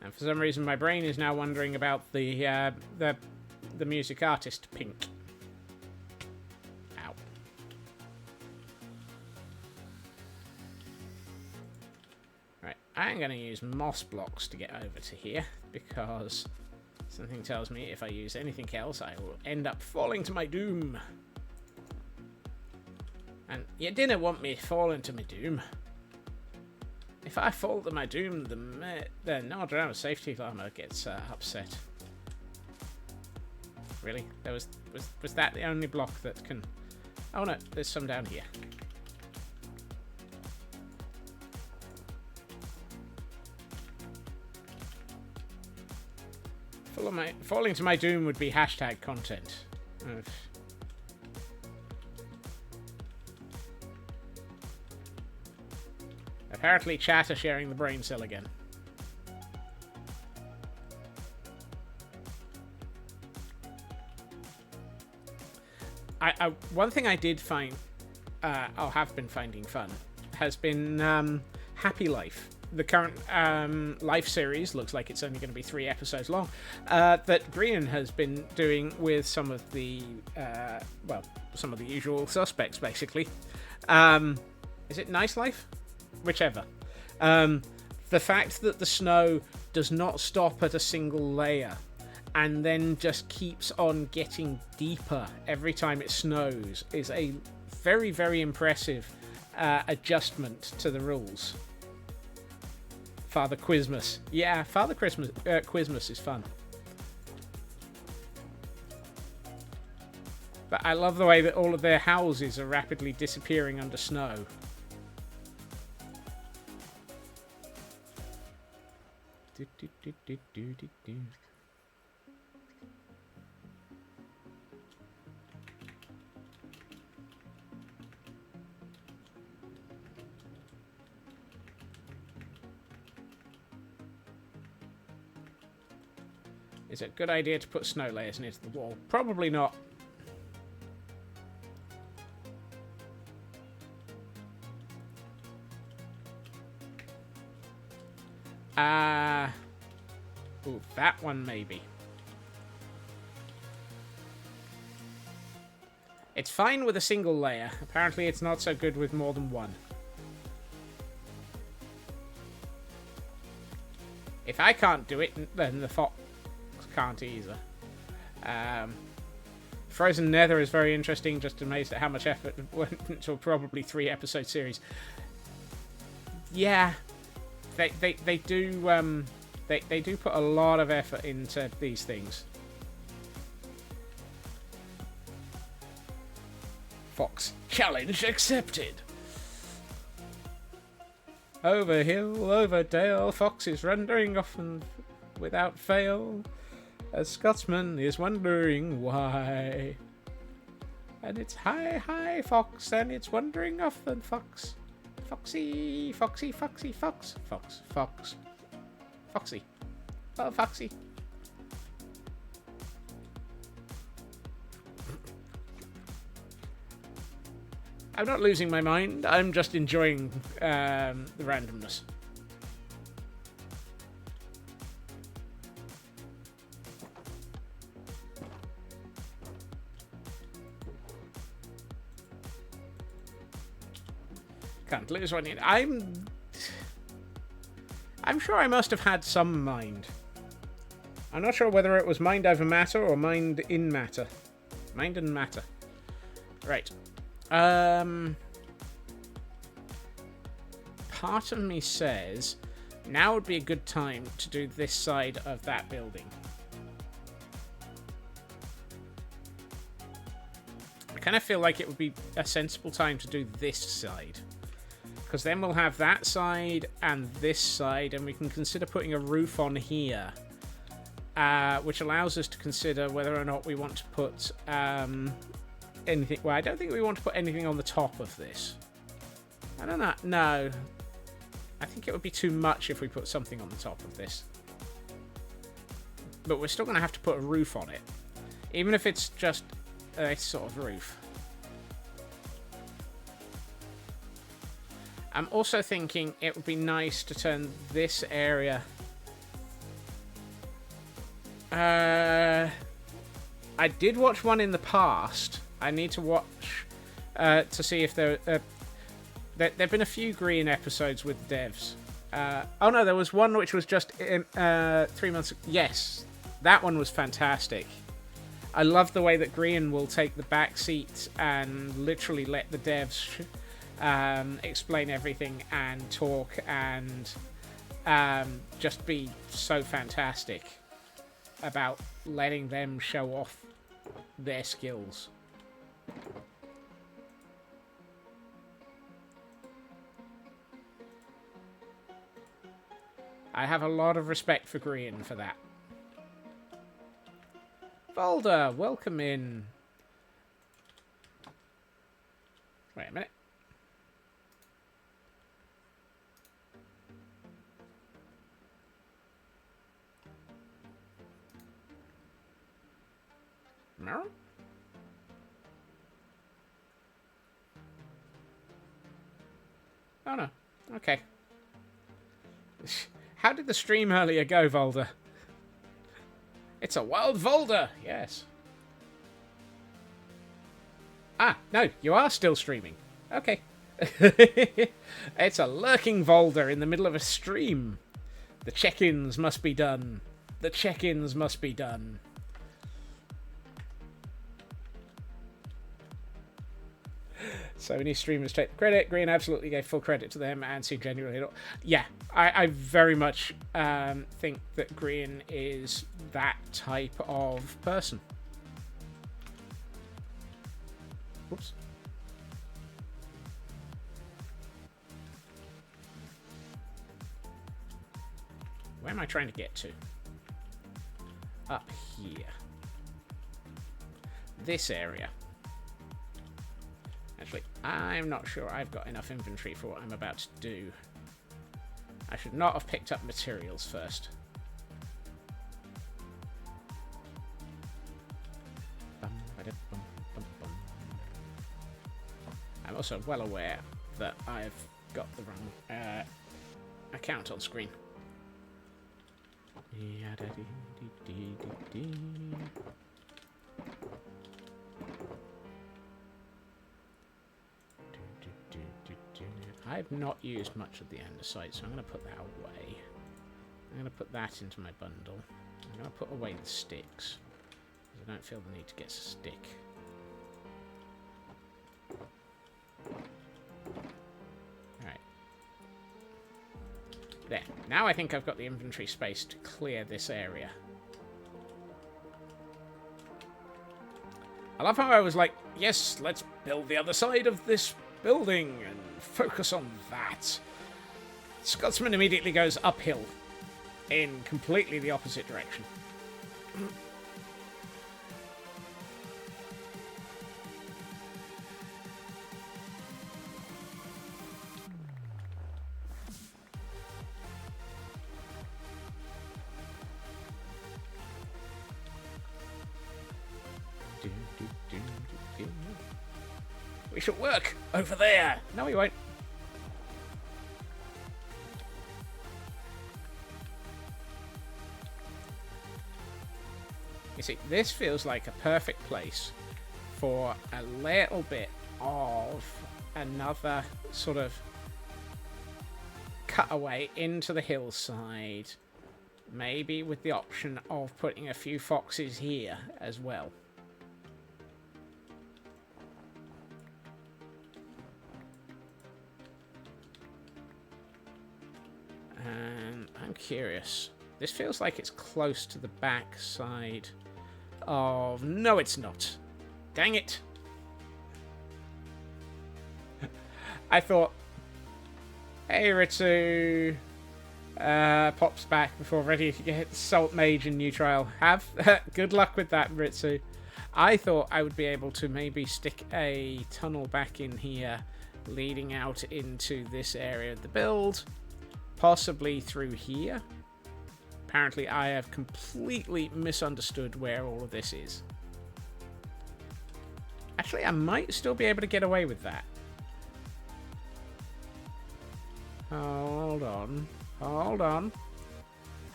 And for some reason, my brain is now wondering about the music artist Pink. Ow. Right, I'm going to use moss blocks to get over to here, because something tells me if I use anything else, I will end up falling to my doom. And you didn't want me falling to my doom. If I fall to my doom, the no drama safety alarm gets upset. Really? Was that the only block that can... Oh no, there's some down here. Falling to my doom would be hashtag content. Apparently chat are sharing the brain cell again. One thing I did find, or have been finding fun, has been Happy Life. The current Life series looks like it's only going to be 3 episodes long, that Brian has been doing with some of the, some of the usual suspects, basically. Is it Nice Life? Whichever. The fact that the snow does not stop at a single layer and then just keeps on getting deeper every time it snows is a very, very impressive adjustment to the rules. Father Quizmas. Yeah, Father Quizmas is fun. But I love the way that all of their houses are rapidly disappearing under snow. Is it a good idea to put snow layers near to the wall? Probably not. Ooh, that one maybe. It's fine with a single layer. Apparently it's not so good with more than one. If I can't do it, then the fox can't either. Frozen Nether is very interesting. Just amazed at how much effort went into a probably 3-episode series. Yeah, they do they do put a lot of effort into these things. Fox challenge accepted. Over hill, over dale, fox is wandering off and without fail. A Scotsman is wondering why. And it's hi, hi, fox, and it's wandering off and fox. Foxy, foxy, foxy, fox. Fox, fox. Foxy. Oh, foxy. I'm not losing my mind. I'm just enjoying the randomness. Can't lose one yet. I'm sure I must have had some mind. I'm not sure whether it was mind over matter or mind in matter. Mind and matter. Right. Part of me says now would be a good time to do this side of that building. I kind of feel like it would be a sensible time to do this side. Because then we'll have that side and this side, and we can consider putting a roof on here. Which allows us to consider whether or not we want to put anything. Well, I don't think we want to put anything on the top of this. I don't know. No. I think it would be too much if we put something on the top of this. But we're still going to have to put a roof on it. Even if it's just a sort of roof. I'm also thinking it would be nice to turn this area... I did watch one in the past. I need to watch to see if there have been a few green episodes with devs. Oh no, there was one which was just 3 months ago. Yes, that one was fantastic. I love the way that Green will take the back seat and literally let the devs explain everything and talk and just be so fantastic about letting them show off their skills. I have a lot of respect for Green for that. Volder, welcome in. Wait a minute. No? Oh no. Okay. How did the stream earlier go, Volder? It's a wild Volder! Yes. Ah, no, you are still streaming. Okay. It's a lurking Volder in the middle of a stream. The check-ins must be done. The check-ins must be done. So many streamers take the credit. Green absolutely gave full credit to them and seemed genuinely... Yeah, I very much think that Green is that type of person. Oops. Where am I trying to get to? Up here. This area. Actually, I'm not sure I've got enough inventory for what I'm about to do. I should not have picked up materials first. I'm also well aware that I've got the wrong account on screen. I've not used much of the andesite, so I'm going to put that away. I'm going to put that into my bundle. I'm going to put away the sticks. I don't feel the need to get a stick. Alright. There. Now I think I've got the inventory space to clear this area. I love how I was like, yes, let's build the other side of this building and focus on that. Scotsman immediately goes uphill in completely the opposite direction. We should work over there. No, we won't. You see, this feels like a perfect place for a little bit of another sort of cutaway into the hillside. Maybe with the option of putting a few foxes here as well. And I'm curious. This feels like it's close to the back side of... No, it's not. Dang it. I thought... Hey, Ritsu. Pops back before ready to get Salt Mage in new trial. Good luck with that, Ritsu. I thought I would be able to maybe stick a tunnel back in here, leading out into this area of the build. Possibly through here. Apparently I have completely misunderstood where all of this is. Actually, I might still be able to get away with that. Hold on. Hold on.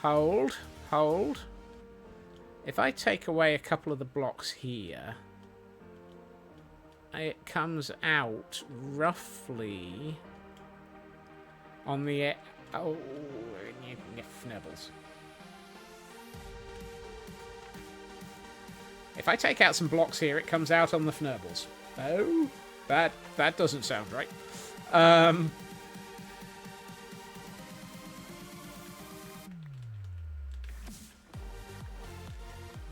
Hold. If I take away a couple of the blocks here, it comes out roughly on the... Oh, fnerbling. If I take out some blocks here, it comes out on the fnerbling. Oh, that doesn't sound right.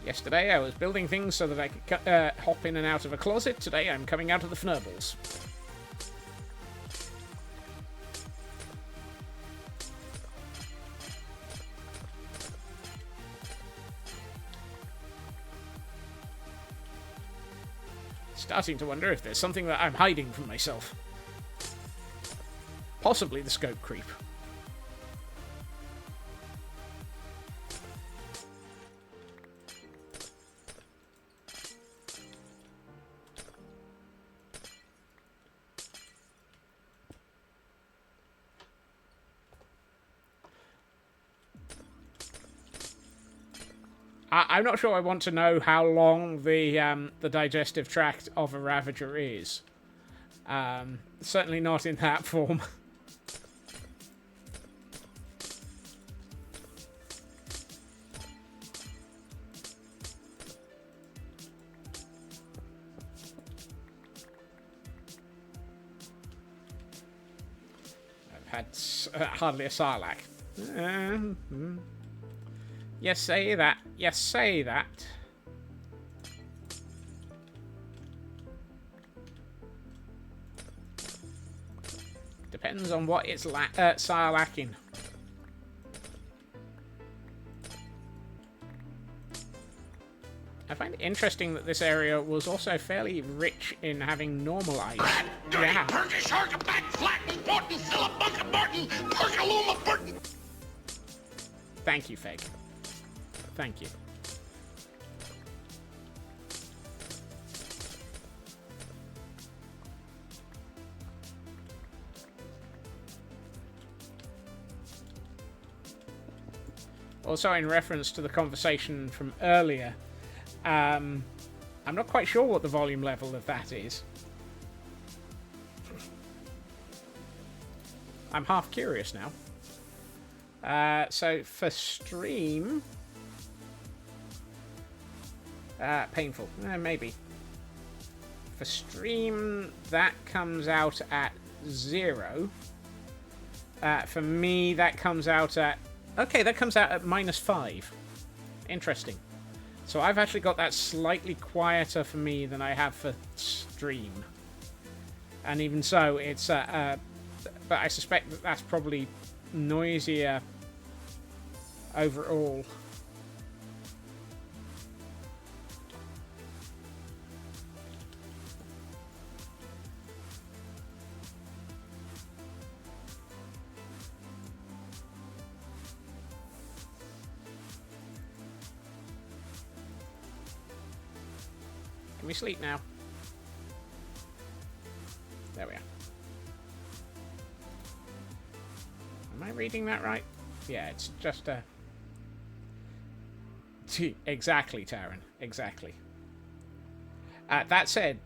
Yesterday I was building things so that I could hop in and out of a closet. Today I'm coming out of the fnerbling. Starting to wonder if there's something that I'm hiding from myself. Possibly the scope creep. I'm not sure I want to know how long the digestive tract of a Ravager is. Certainly not in that form. I've had hardly a Sarlacc. You say that. You say that. Depends on what it's Sarlaccing. I find it interesting that this area was also fairly rich in having normal ice. Yeah. Thank you, Feg. Thank you. Also, in reference to the conversation from earlier, I'm not quite sure what the volume level of that is. I'm half curious now. So for stream, painful. Maybe. For stream, that comes out at 0. For me, that comes out at... Okay, that comes out at -5. Interesting. So I've actually got that slightly quieter for me than I have for stream. And even so, it's... but I suspect that that's probably noisier overall. Can we sleep now? There we are. Am I reading that right? Yeah, it's just a... Exactly, Taran. Exactly. That said,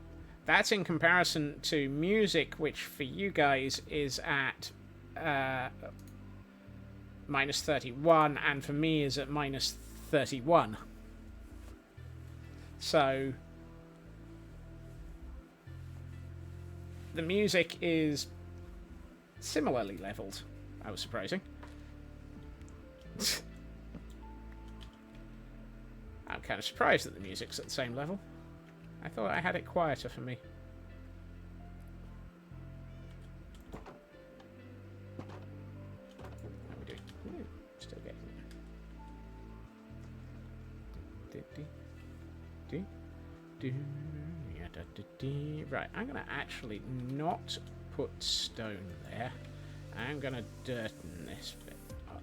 that's in comparison to music, which for you guys is at -31, and for me is at -31. So... the music is similarly leveled. That was surprising. I'm kind of surprised that the music's at the same level. I thought I had it quieter for me. How we doing? Ooh, still getting there. Right, I'm going to actually not put stone there. I'm going to dirten this bit up.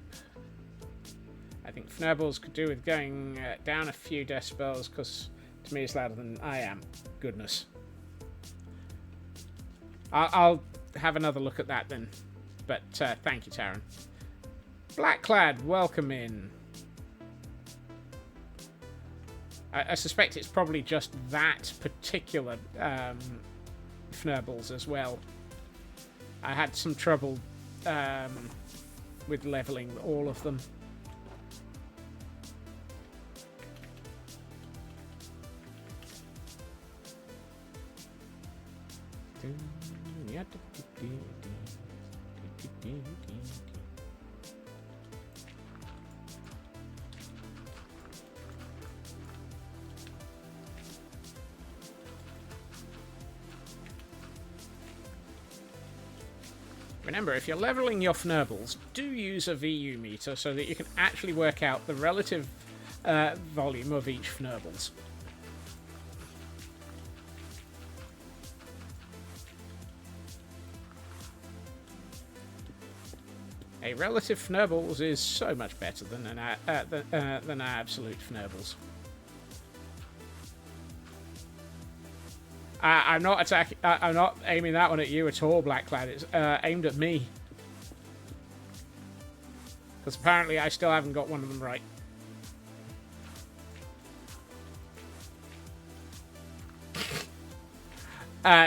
I think fnerbling could do with going down a few decibels, because to me it's louder than I am. Goodness. I'll have another look at that then. But thank you, Taran. Blackclad, welcome in. I suspect it's probably just that particular fnerbling as well. I had some trouble with leveling all of them. Remember, if you're leveling your fnerblings, do use a VU meter so that you can actually work out the relative volume of each fnerblings. A relative fnerblings is so much better than an absolute fnerblings. I'm not attacking. I'm not aiming that one at you at all, Blackclad. It's aimed at me. Because apparently I still haven't got one of them right.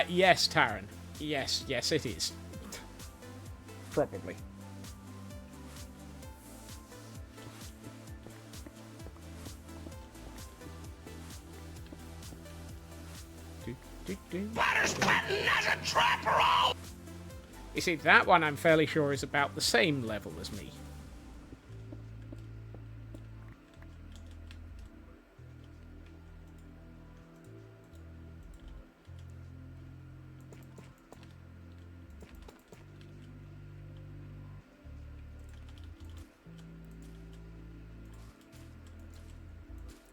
Yes, Taran. Yes, it is. Probably. You see, that one I'm fairly sure is about the same level as me.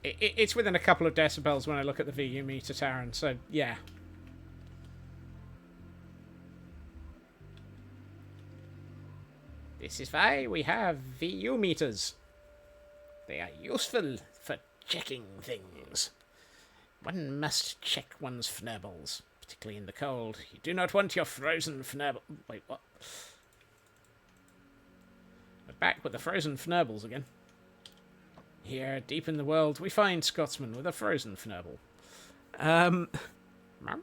It's within a couple of decibels when I look at the VU meter, Taran, so yeah. This is why we have VU meters. They are useful for checking things. One must check one's fnerblings, particularly in the cold. You do not want your frozen fnerble... Wait, what? We're back with the frozen fnerblings again. Here, deep in the world, we find Scotsman with a frozen fnerbling. That one. No.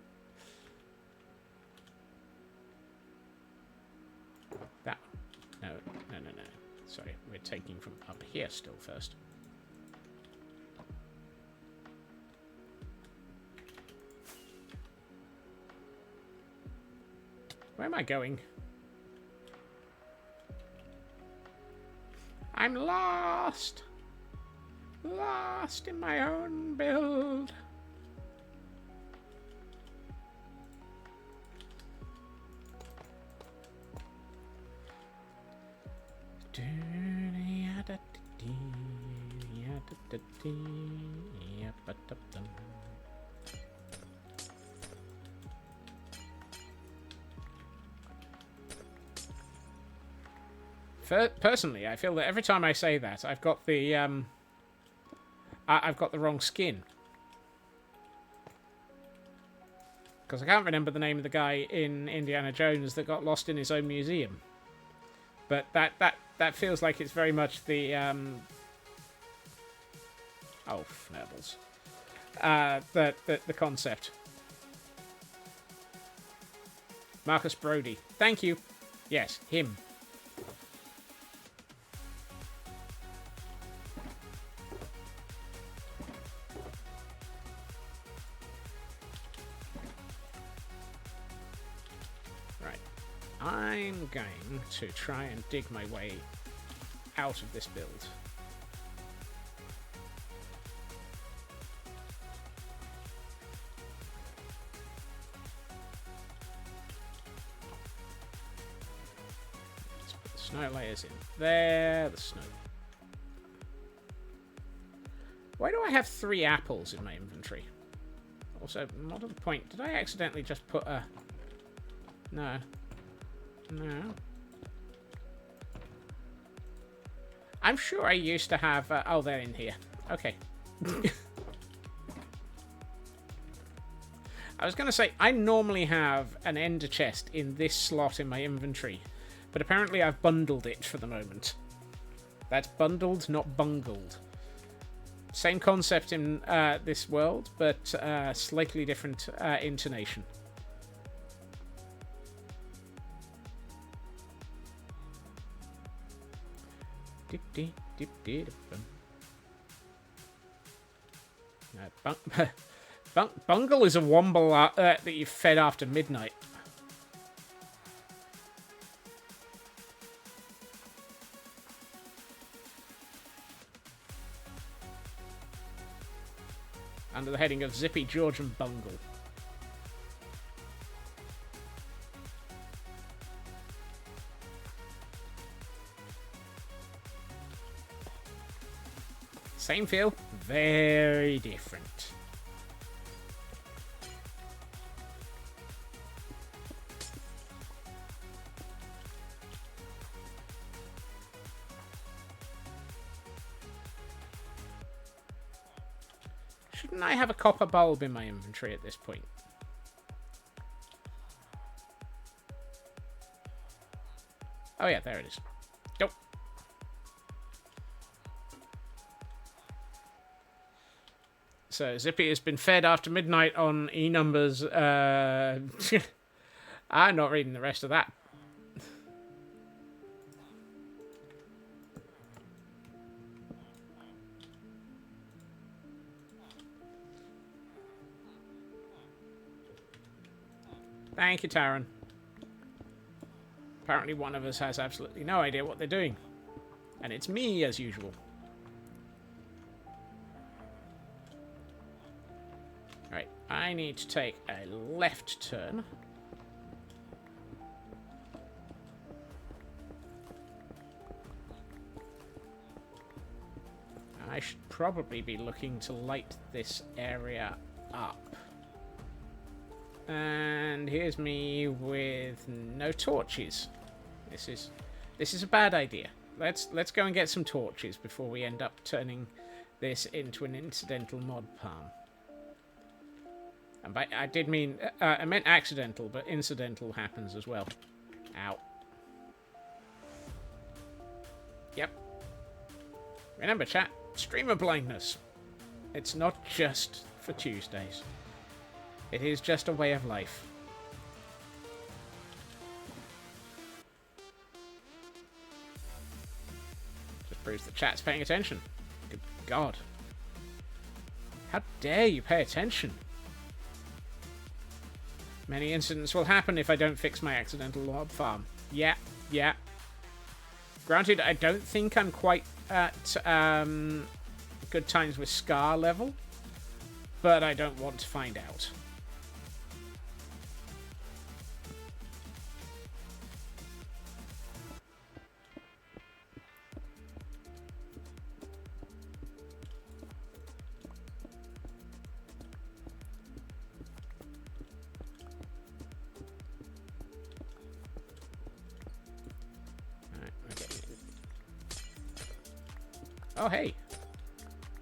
Sorry, we're taking from up here still first. Where am I going? I'm lost! Lost in my own build. Personally, I feel that every time I say that, I've got the wrong skin. Because I can't remember the name of the guy in Indiana Jones that got lost in his own museum. But that feels like it's very much the oh, fnerbling. The concept. Marcus Brody. Thank you. Yes, him. I'm going to try and dig my way out of this build. Let's put the snow layers in there. The snow. Why do I have 3 apples in my inventory? Also, not at the point. Did I accidentally just put a... No. No. I'm sure I used to have... oh, they're in here. Okay. I was going to say, I normally have an ender chest in this slot in my inventory, but apparently I've bundled it for the moment. That's bundled, not bungled. Same concept in this world, but slightly different intonation. Bungle is a womble that you fed after midnight. Under the heading of Zippy, George and Bungle. Same feel, very different. Shouldn't I have a copper bulb in my inventory at this point? Oh yeah, there it is. Nope. So Zippy has been fed after midnight on E-numbers. I'm not reading the rest of that. Thank you, Taran. Apparently one of us has absolutely no idea what they're doing. And it's me, as usual. Right, I need to take a left turn. I should probably be looking to light this area up. And here's me with no torches. This is a bad idea. Let's go and get some torches before we end up turning this into an incidental mod farm. And by, I meant accidental, but incidental happens as well. Ow. Yep. Remember, chat, streamer blindness. It's not just for Tuesdays. It is just a way of life. Proves that chat's paying attention. Good God. How dare you pay attention? Many incidents will happen if I don't fix my accidental lob farm. Yeah. Granted, I don't think I'm quite at good times with Scar level, but I don't want to find out. Oh, hey.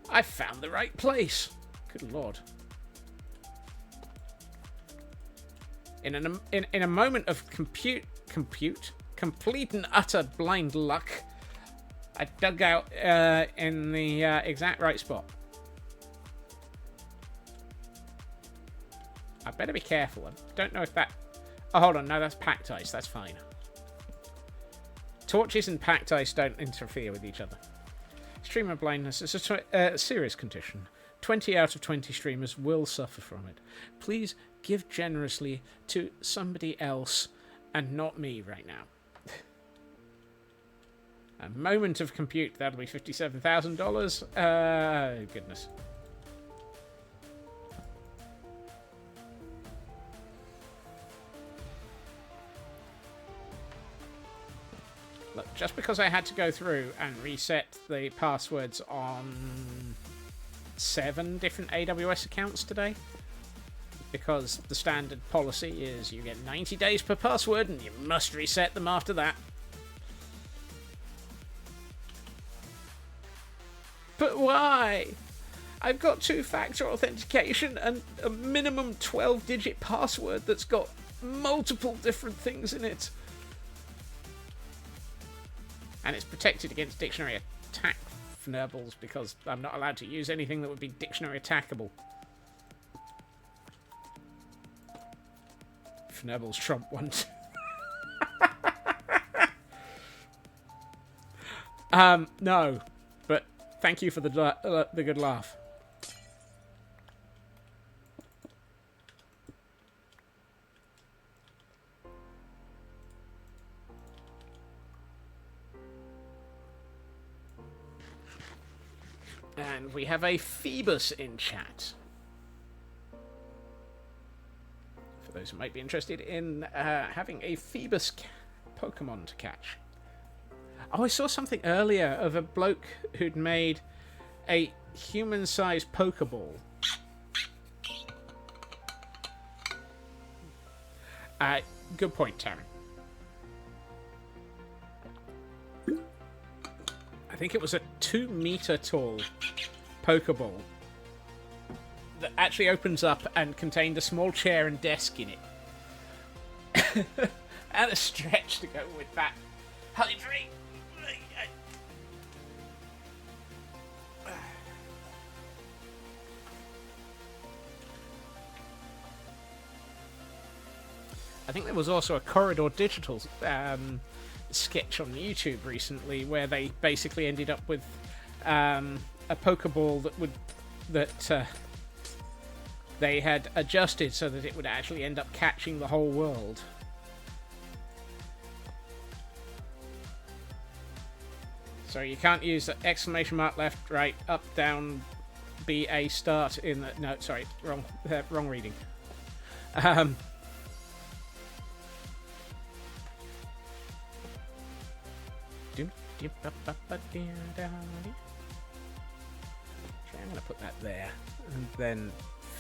I found the right place. Good Lord. In a moment of complete and utter blind luck, I dug out in the exact right spot. I better be careful. I don't know if that... Oh, hold on. No, that's packed ice. That's fine. Torches and packed ice don't interfere with each other. Streamer blindness is a serious condition. 20 out of 20 streamers will suffer from it. Please give generously to somebody else and not me right now. A moment of compute, that'll be $57,000. Goodness. Look, just because I had to go through and reset the passwords on 7 different AWS accounts today, because the standard policy is you get 90 days per password and you must reset them after that. But why? I've got 2-factor authentication and a minimum 12-digit password that's got multiple different things in it. And it's protected against dictionary attack fnerbles because I'm not allowed to use anything that would be dictionary attackable. Fnerbles trump one. No, but thank you for the good laugh. And we have a Phoebus in chat. For those who might be interested in having a Phoebus Pokemon to catch. Oh, I saw something earlier of a bloke who'd made a human-sized Pokeball. Good point, Taryn. I think it was a 2-meter tall Pokeball that actually opens up and contained a small chair and desk in it. And a stretch to go with that. Holy tree! I think there was also a Corridor Digital sketch on YouTube recently where they basically ended up with a Pokeball that they had adjusted so that it would actually end up catching the whole world. So you can't use the exclamation mark left, right, up, down, B, A, start in the... No, sorry, wrong reading. Okay, I'm going to put that there and then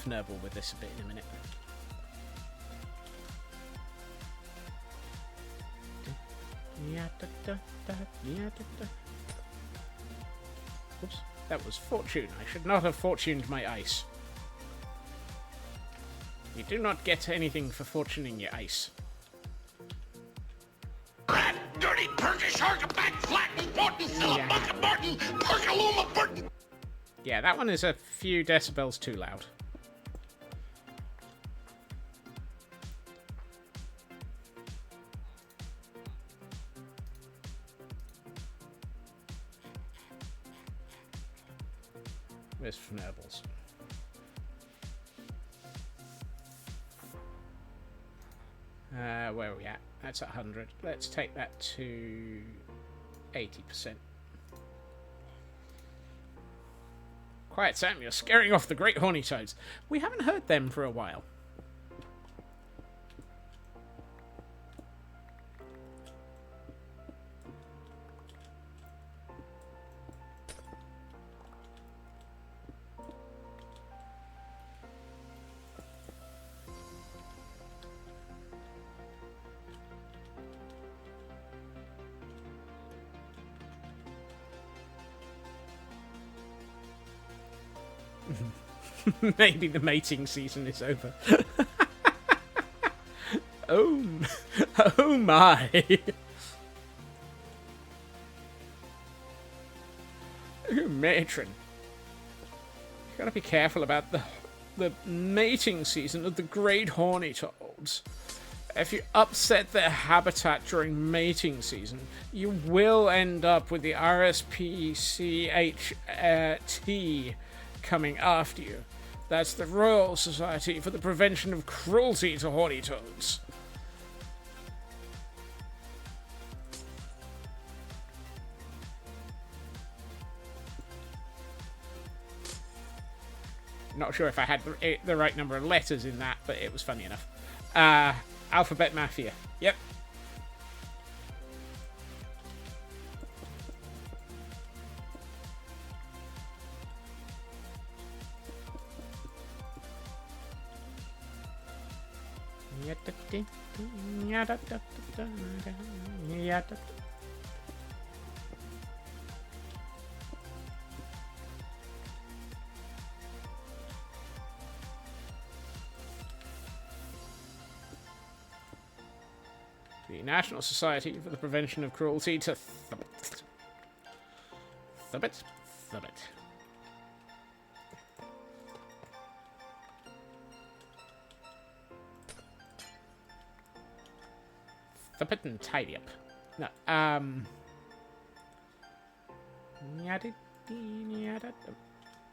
fnerble with this a bit in a minute. Oops, that was fortune. I should not have fortuned my ice. You do not get anything for fortuning your ice. Rat, dirty, Turkish, back, flat, important, Martin, Perkaluma, Burton. Yeah, that one is a few decibels too loud. those fnerbling. Where are we at? That's at 100. Let's take that to 80%. Quiet, Sam. You're scaring off the great horny toads. We haven't heard them for a while. Maybe the mating season is over. Oh my. Oh, matron. You gotta be careful about the mating season of the great horny toads. If you upset their habitat during mating season, you will end up with the RSPCHT coming after you. That's the Royal Society for the Prevention of Cruelty to Horny Toads. Not sure if I had the right number of letters in that, but it was funny enough. Alphabet Mafia. Yep. The National Society for the Prevention of Cruelty to Thubbit. Thubbit. Thubbit and tidy up. No,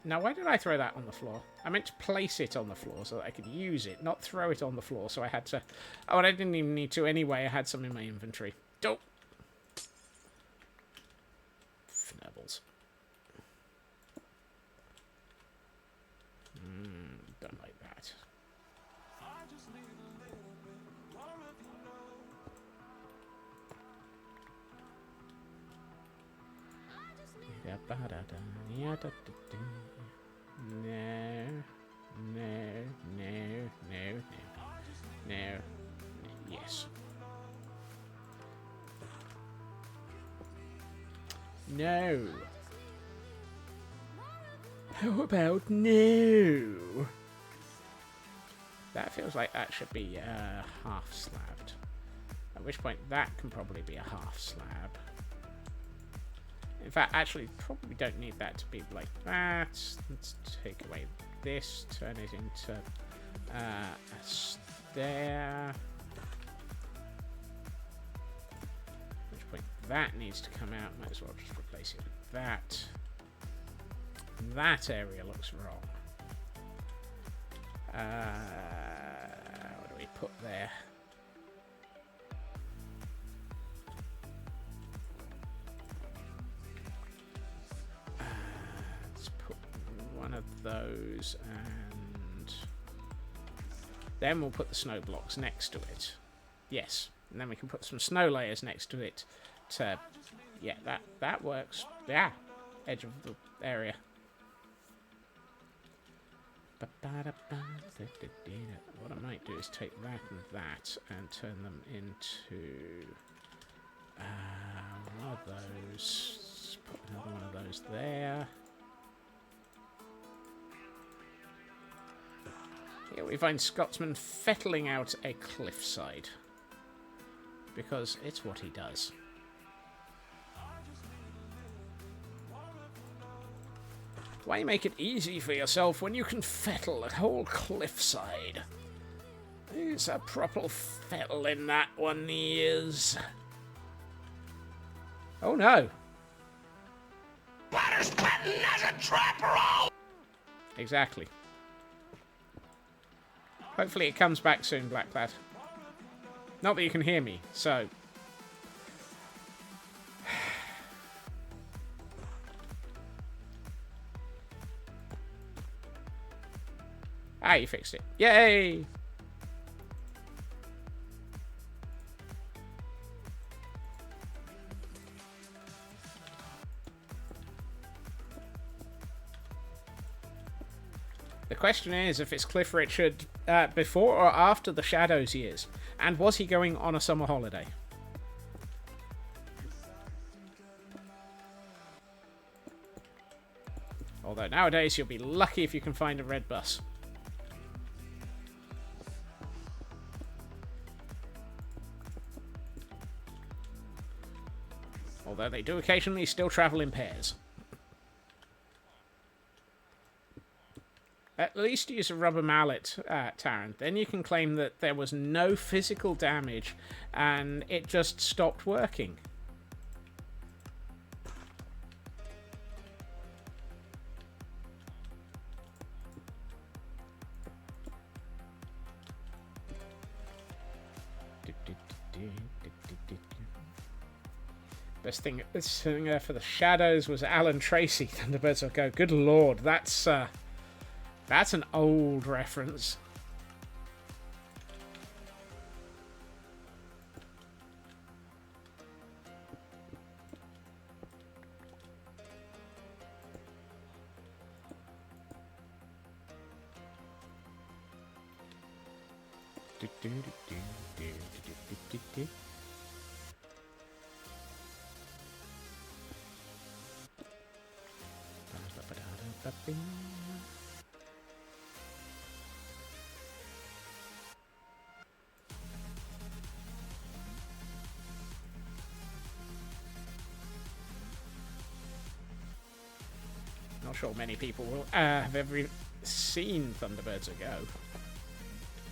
Now, why did I throw that on the floor? I meant to place it on the floor so that I could use it, not throw it on the floor, so I had to... Oh, and I didn't even need to anyway. I had some in my inventory. Dope. Fnerbling. Don't like that. No. Yes. No. How about no? That feels like that should be half slabbed. At which point that can probably be a half slab. In fact, actually, probably don't need that to be like that. Let's take away this, turn it into a stair. At which point that needs to come out. Might as well just replace it with that. That area looks wrong. What do we put there? Let's put one of those, and then we'll put the snow blocks next to it. Yes, and then we can put some snow layers next to it to, yeah, that works. Yeah, edge of the area. What I might do is take that and that and turn them into one of those. Put another one of those there. Here we find Scotsman fettling out a cliffside. Because it's what he does. Why make it easy for yourself when you can fettle a whole cliffside? There's a proper fettle in that one, he is. Oh no. Bladder's cutting as a trapper all. Exactly. Hopefully it comes back soon, Blacklad. Not that you can hear me, so... Ah, you fixed it. Yay! The question is if it's Cliff Richard before or after the Shadows years. And was he going on a summer holiday? Although nowadays you'll be lucky if you can find a red bus. Although they do occasionally still travel in pairs. At least use a rubber mallet, Taryn. Then you can claim that there was no physical damage and it just stopped working. Best thing for the Shadows was Alan Tracy. Thunderbirds will go. Good lord, that's an old reference. Not sure many people will have ever seen Thunderbirds Go.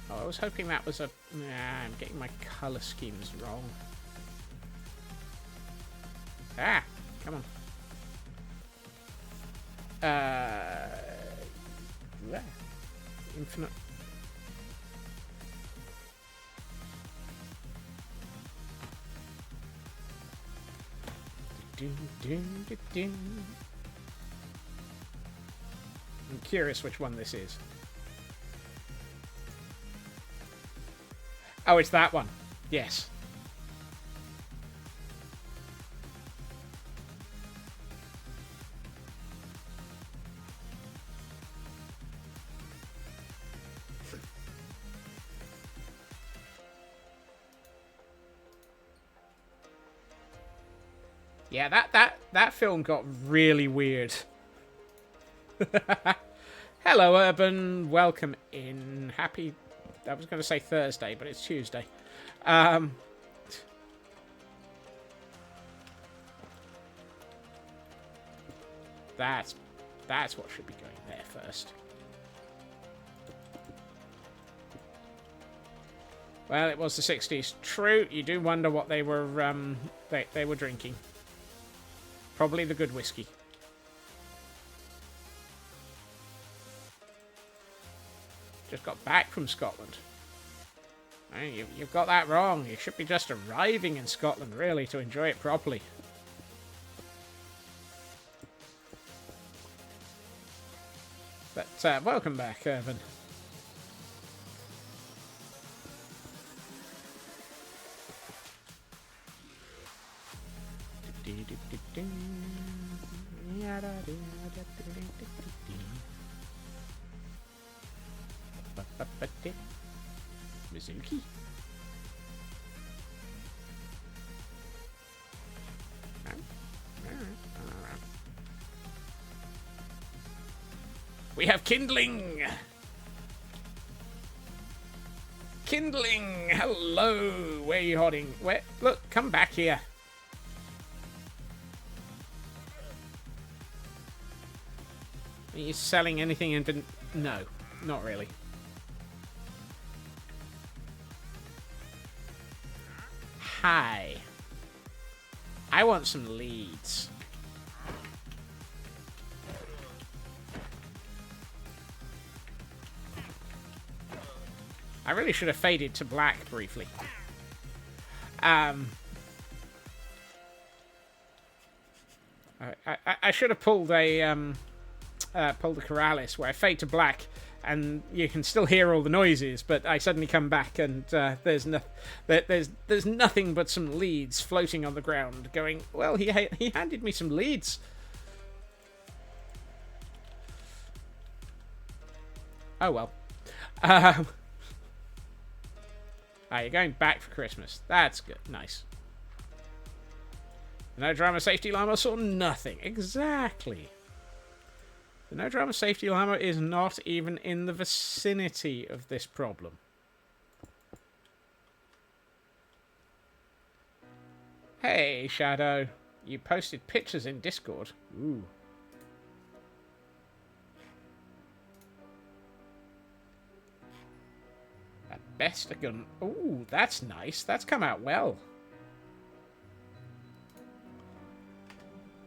Oh, I was hoping that was a... Nah, I'm getting my colour schemes wrong. Ah, come on. Yeah. Infinite. I'm curious which one this is. Oh, it's that one. Yes. Yeah, that film got really weird. Hello, Urban. Welcome in. Happy... I was going to say Thursday, but it's Tuesday. That's what should be going there first. Well, it was the 60s. True, you do wonder what they were they were drinking. Probably the good whiskey. Just got back from Scotland. You've got that wrong. You should be just arriving in Scotland, really, to enjoy it properly. But welcome back, Urban. Mizuki? We have kindling! Kindling! Hello! Where are you hiding? Where? Look, come back here. Are you selling anything and didn't... No, not really. Hi. I want some leads. I really should have faded to black briefly. I should have pulled a Corrales where I fade to black, and you can still hear all the noises, but I suddenly come back and there's nothing but some leads floating on the ground. Going, well, he handed me some leads. Oh well. You're going back for Christmas. That's good. Nice. The no drama safety llama saw nothing. Exactly. The no drama safety llama is not even in the vicinity of this problem. Hey, Shadow. You posted pictures in Discord. Ooh. At best, a gun. Ooh, that's nice. That's come out well.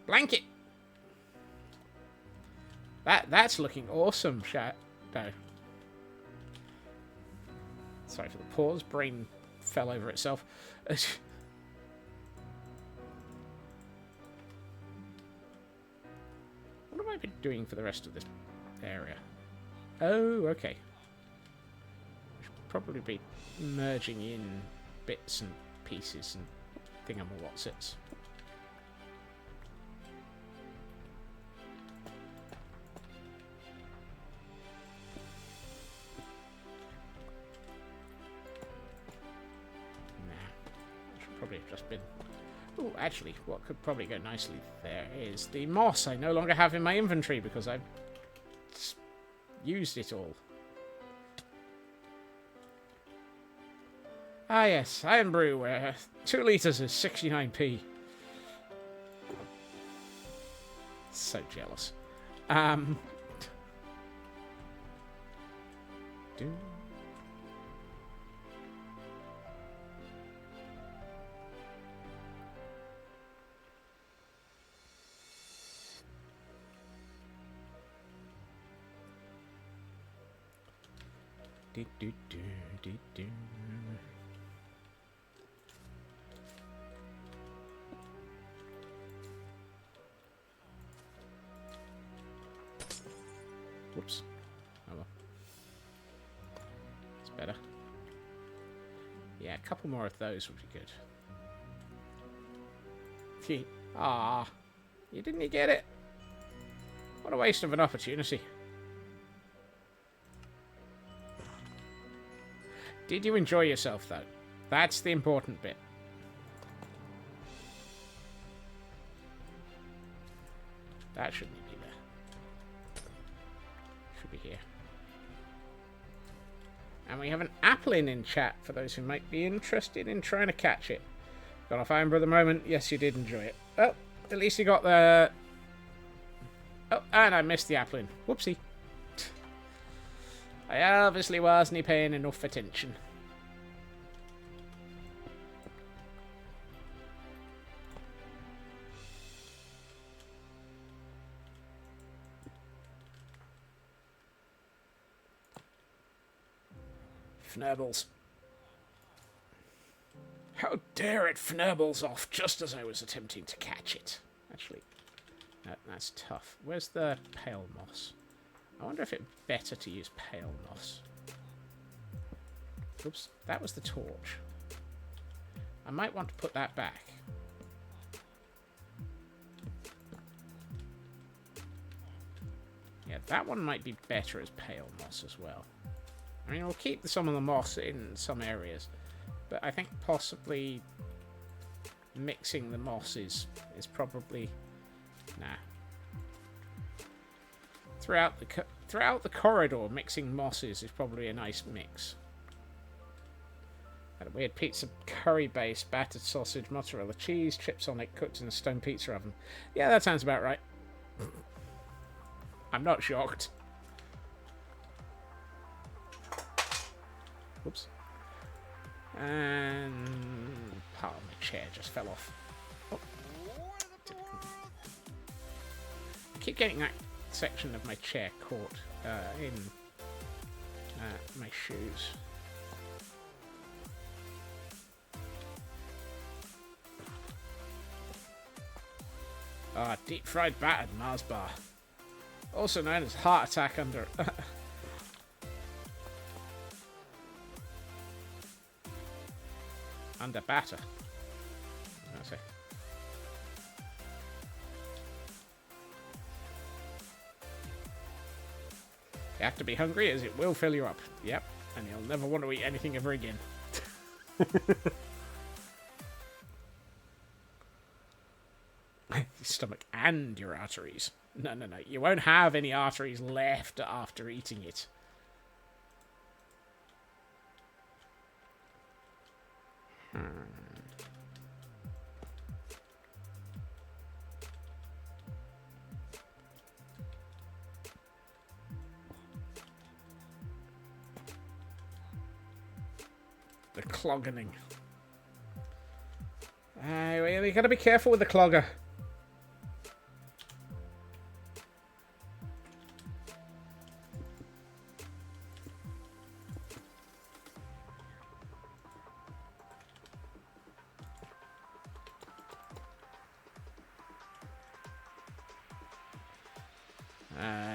Blanket. That's looking awesome, Shadow. Sorry for the pause. Brain fell over itself. What have I been doing for the rest of this area? Oh, okay. I should probably be merging in bits and pieces and thingamawhatsits. Probably have just been... Oh, actually, what could probably go nicely there is the moss I no longer have in my inventory because I've used it all. Ah, yes, Iron Brew, where 2 litres is 69p. So jealous. Whoops. Oh well. It's better. Yeah, a couple more of those would be good. Ah, you didn't get it? What a waste of an opportunity. Did you enjoy yourself, though? That's the important bit. That shouldn't be there. Should be here. And we have an applin in chat for those who might be interested in trying to catch it. Got off Amber at the moment. Yes, you did enjoy it. Oh, at least you got the... Oh, and I missed the applin. Whoopsie. I obviously wasn't paying enough attention. Fnerbles. How dare it fnerbles off just as I was attempting to catch it. Actually, that's tough. Where's the pale moss? I wonder if it'd be better to use pale moss. Oops, that was the torch. I might want to put that back. Yeah, that one might be better as pale moss as well. I mean, we'll keep some of the moss in some areas, but I think possibly mixing the moss is probably... Nah. Throughout the corridor, mixing mosses is probably a nice mix. Had a weird pizza curry base, battered sausage, mozzarella cheese, chips on it, cooked in a stone pizza oven. Yeah, that sounds about right. I'm not shocked. Whoops. And part of my chair just fell off. Oh. I keep getting that section of my chair caught in my shoes. Ah, deep-fried battered Mars bar. Also known as heart attack under... under batter. That's it. You have to be hungry as it will fill you up. Yep. And you'll never want to eat anything ever again. Your stomach and your arteries. No. You won't have any arteries left after eating it. The clogging. Well, you gotta be careful with the clogger.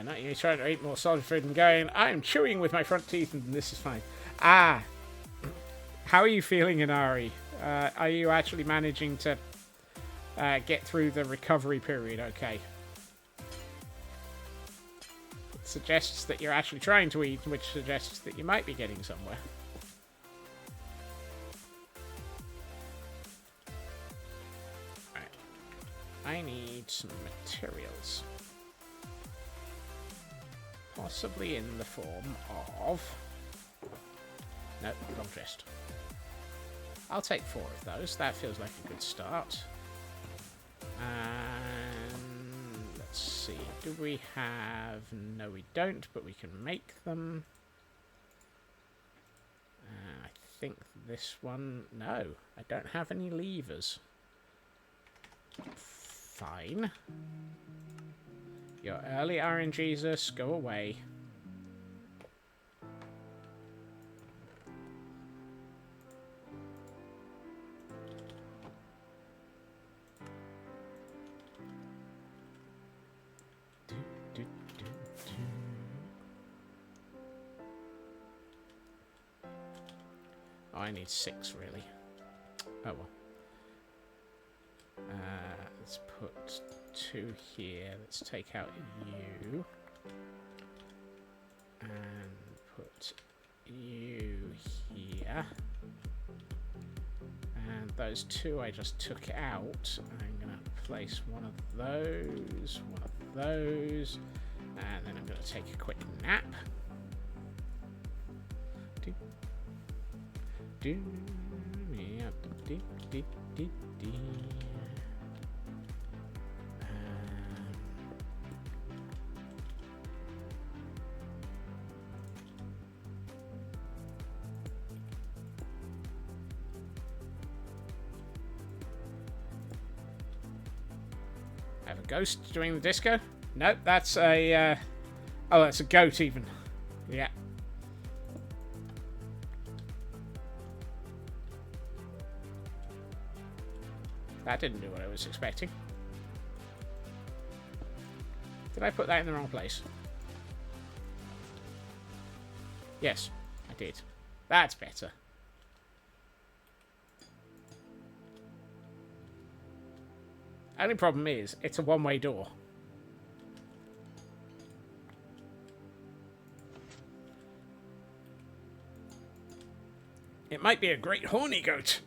Not you trying to eat more solid food and going, I'm chewing with my front teeth and this is fine. Ah. How are you feeling, Inari? Are you actually managing to get through the recovery period okay? It suggests that you're actually trying to eat, which suggests that you might be getting somewhere. Alright. I need some materials. Possibly in the form of... Nope, wrong chest. I'll take 4 of those. That feels like a good start. And let's see. Do we have... No, we don't, but we can make them. I think this one... No, I don't have any levers. Fine. Your early RNGesus, go away. I need 6, really. Oh, well. Let's put 2 here. Let's take out you. And put you here. And those 2 I just took out. I'm going to place one of those, and then I'm going to take a quick nap. I have a ghost doing the disco? Nope, that's a... Oh, that's a goat even. Yeah. That didn't do what I was expecting. Did I put that in the wrong place? Yes, I did. That's better. Only problem is, it's a one-way door. It might be a great horny goat.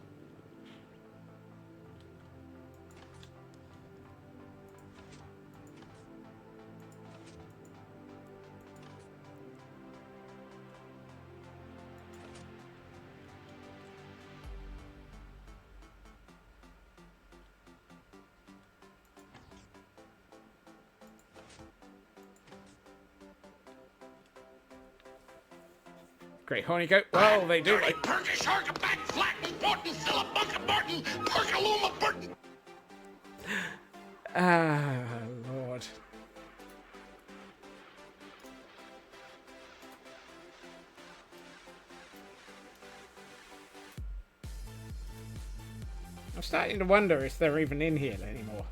Great horny goat. Well, they do. Dirty Turkish harker back flatten Borton Sillabunka Barton Perkaluma Burton. Ah, Lord. I'm starting to wonder if they're even in here anymore.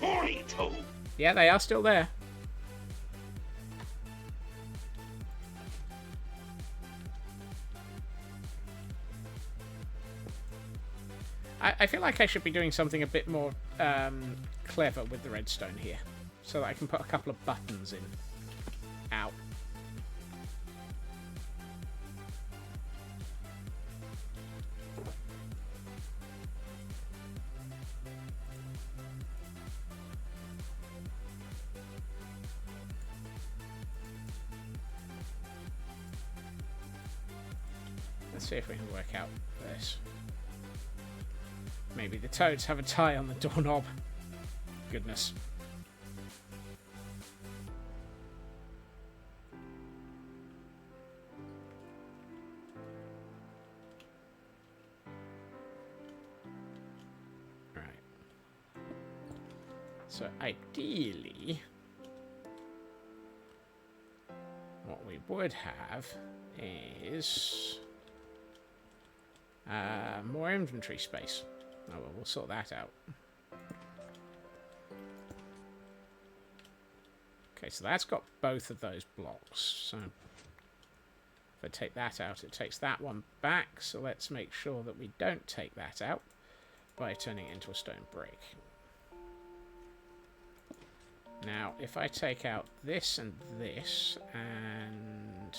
Day 42. Yeah, they are still there. I feel like I should be doing something a bit more clever with the redstone here, so that I can put a couple of buttons in. Out. Let's see if we can work out this. Maybe the toads have a tie on the doorknob. Goodness. Right. So ideally, what we would have is more inventory space. Oh well, we'll sort that out. Okay, so that's got both of those blocks. So if I take that out, it takes that one back. So let's make sure that we don't take that out by turning it into a stone brick. Now, if I take out this and this, and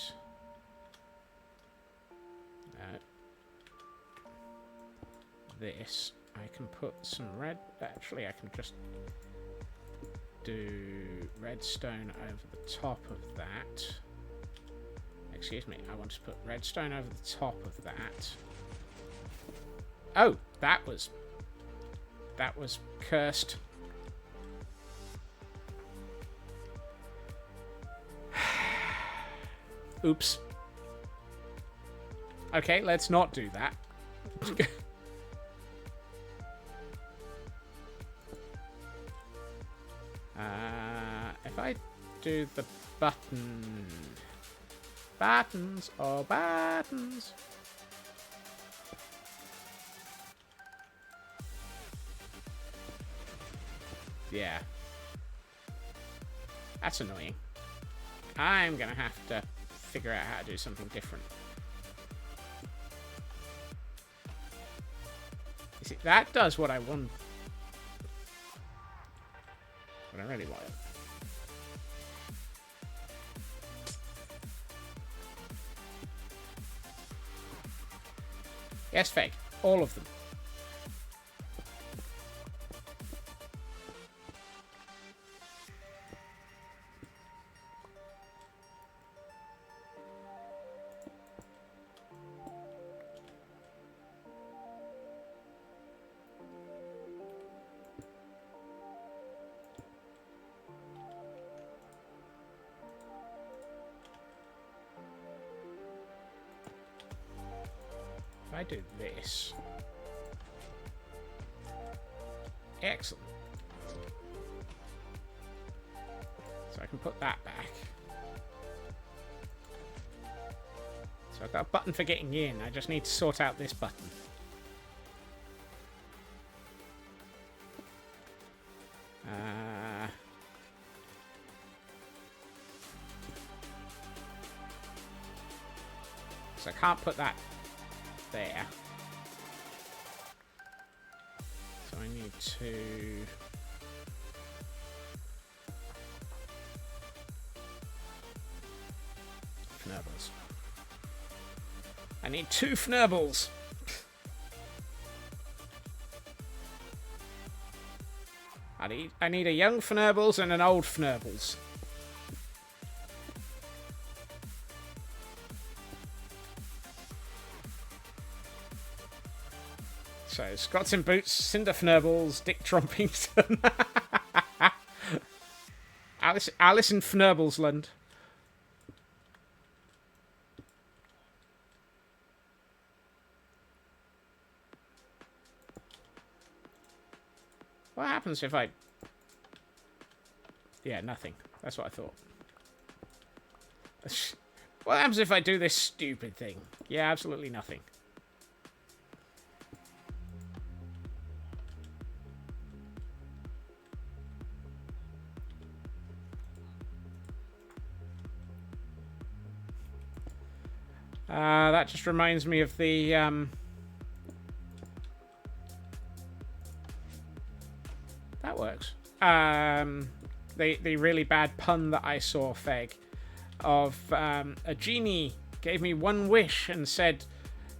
this, I can put some red. Actually, I can just do redstone over the top of that. Excuse me, I want to put redstone over the top of that. Oh, that was cursed. Oops. Okay, let's not do that. If I do the buttons, oh buttons. Yeah. That's annoying. I'm gonna have to figure out how to do something different. You see, that does what I want. What I really want. Yes, fake. All of them. I do this. Excellent. So I can put that back. So I've got a button for getting in. I just need to sort out this button. So I can't put that there. So I need to fnerbles. I need 2 fnerbles. I need a young fnerbles and an old fnerbles. So, Scots in Boots, Cinder Fnerbles, Dick Trumpington. Alice in Fnerblesland. What happens if I... Yeah, nothing. That's what I thought. What happens if I do this stupid thing? Yeah, absolutely nothing. That just reminds me of the... That works. The really bad pun that I saw, Feg, of a genie gave me one wish and said,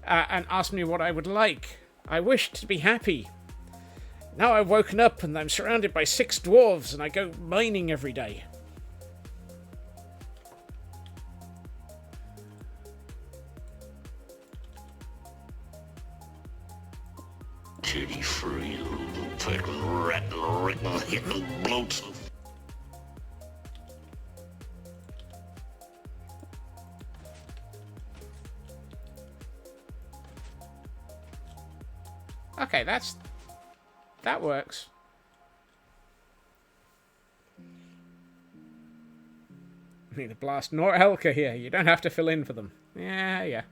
and asked me what I would like. I wished to be happy. Now I've woken up and I'm surrounded by 6 dwarves and I go mining every day. Titty free, fucking rattle, hitting bloats. Okay, that works. Neither Blast nor Elka here. You don't have to fill in for them. Yeah.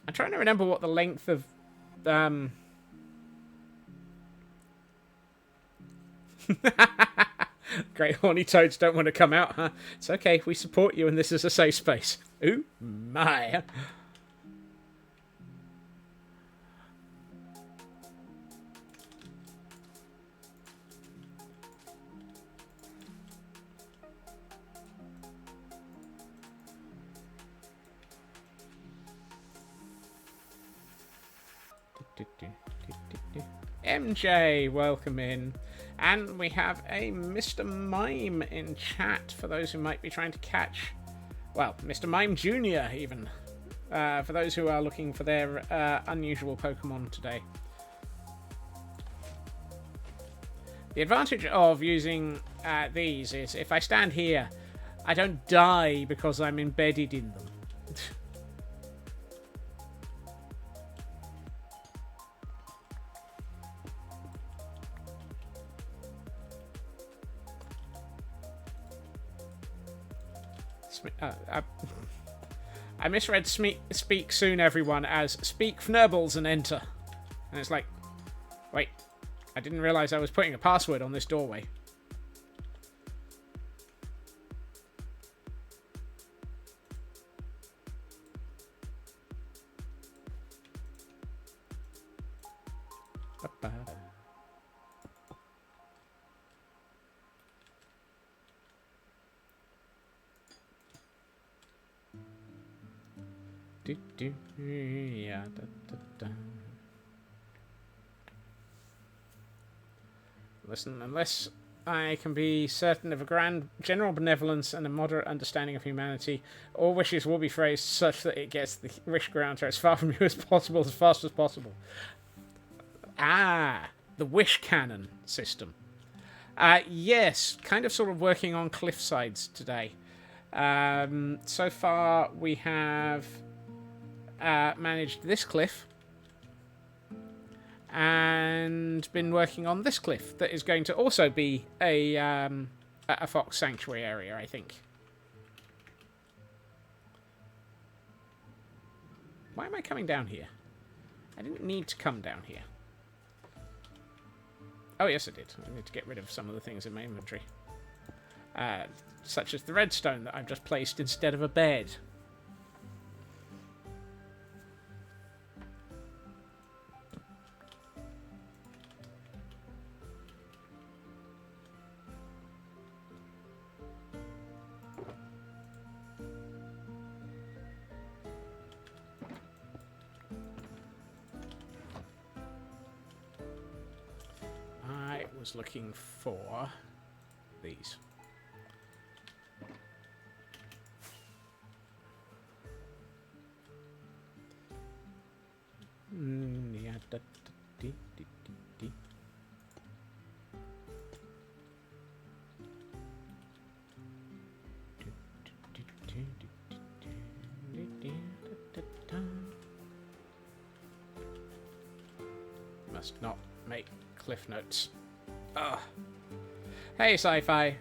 I'm trying to remember what the length of Great horny toads don't want to come out, huh? It's okay, we support you and this is a safe space. Ooh, my. MJ, welcome in. And we have a Mr. Mime in chat for those who might be trying to catch, well, Mr. Mime Jr. even, for those who are looking for their unusual Pokemon today. The advantage of using these is if I stand here, I don't die because I'm embedded in them. I misread speak soon everyone as speak fnerbles and enter. And it's like, wait, I didn't realize I was putting a password on this doorway. Yeah, Listen, unless I can be certain of a grand general benevolence and a moderate understanding of humanity, all wishes will be phrased such that it gets the wish granter as far from you as possible, as fast as possible. Ah, the wish cannon system. Yes, kind of sort of working on cliff sides today. So far we have managed this cliff and been working on this cliff that is going to also be a fox sanctuary area, I think. Why am I coming down here? I didn't need to come down here. Oh, yes, I did. I need to get rid of some of the things in my inventory. Such as the redstone that I've just placed instead of a bed. Was looking for these. Yeah. Must not make cliff notes. Oh. Hey, Sci-Fi.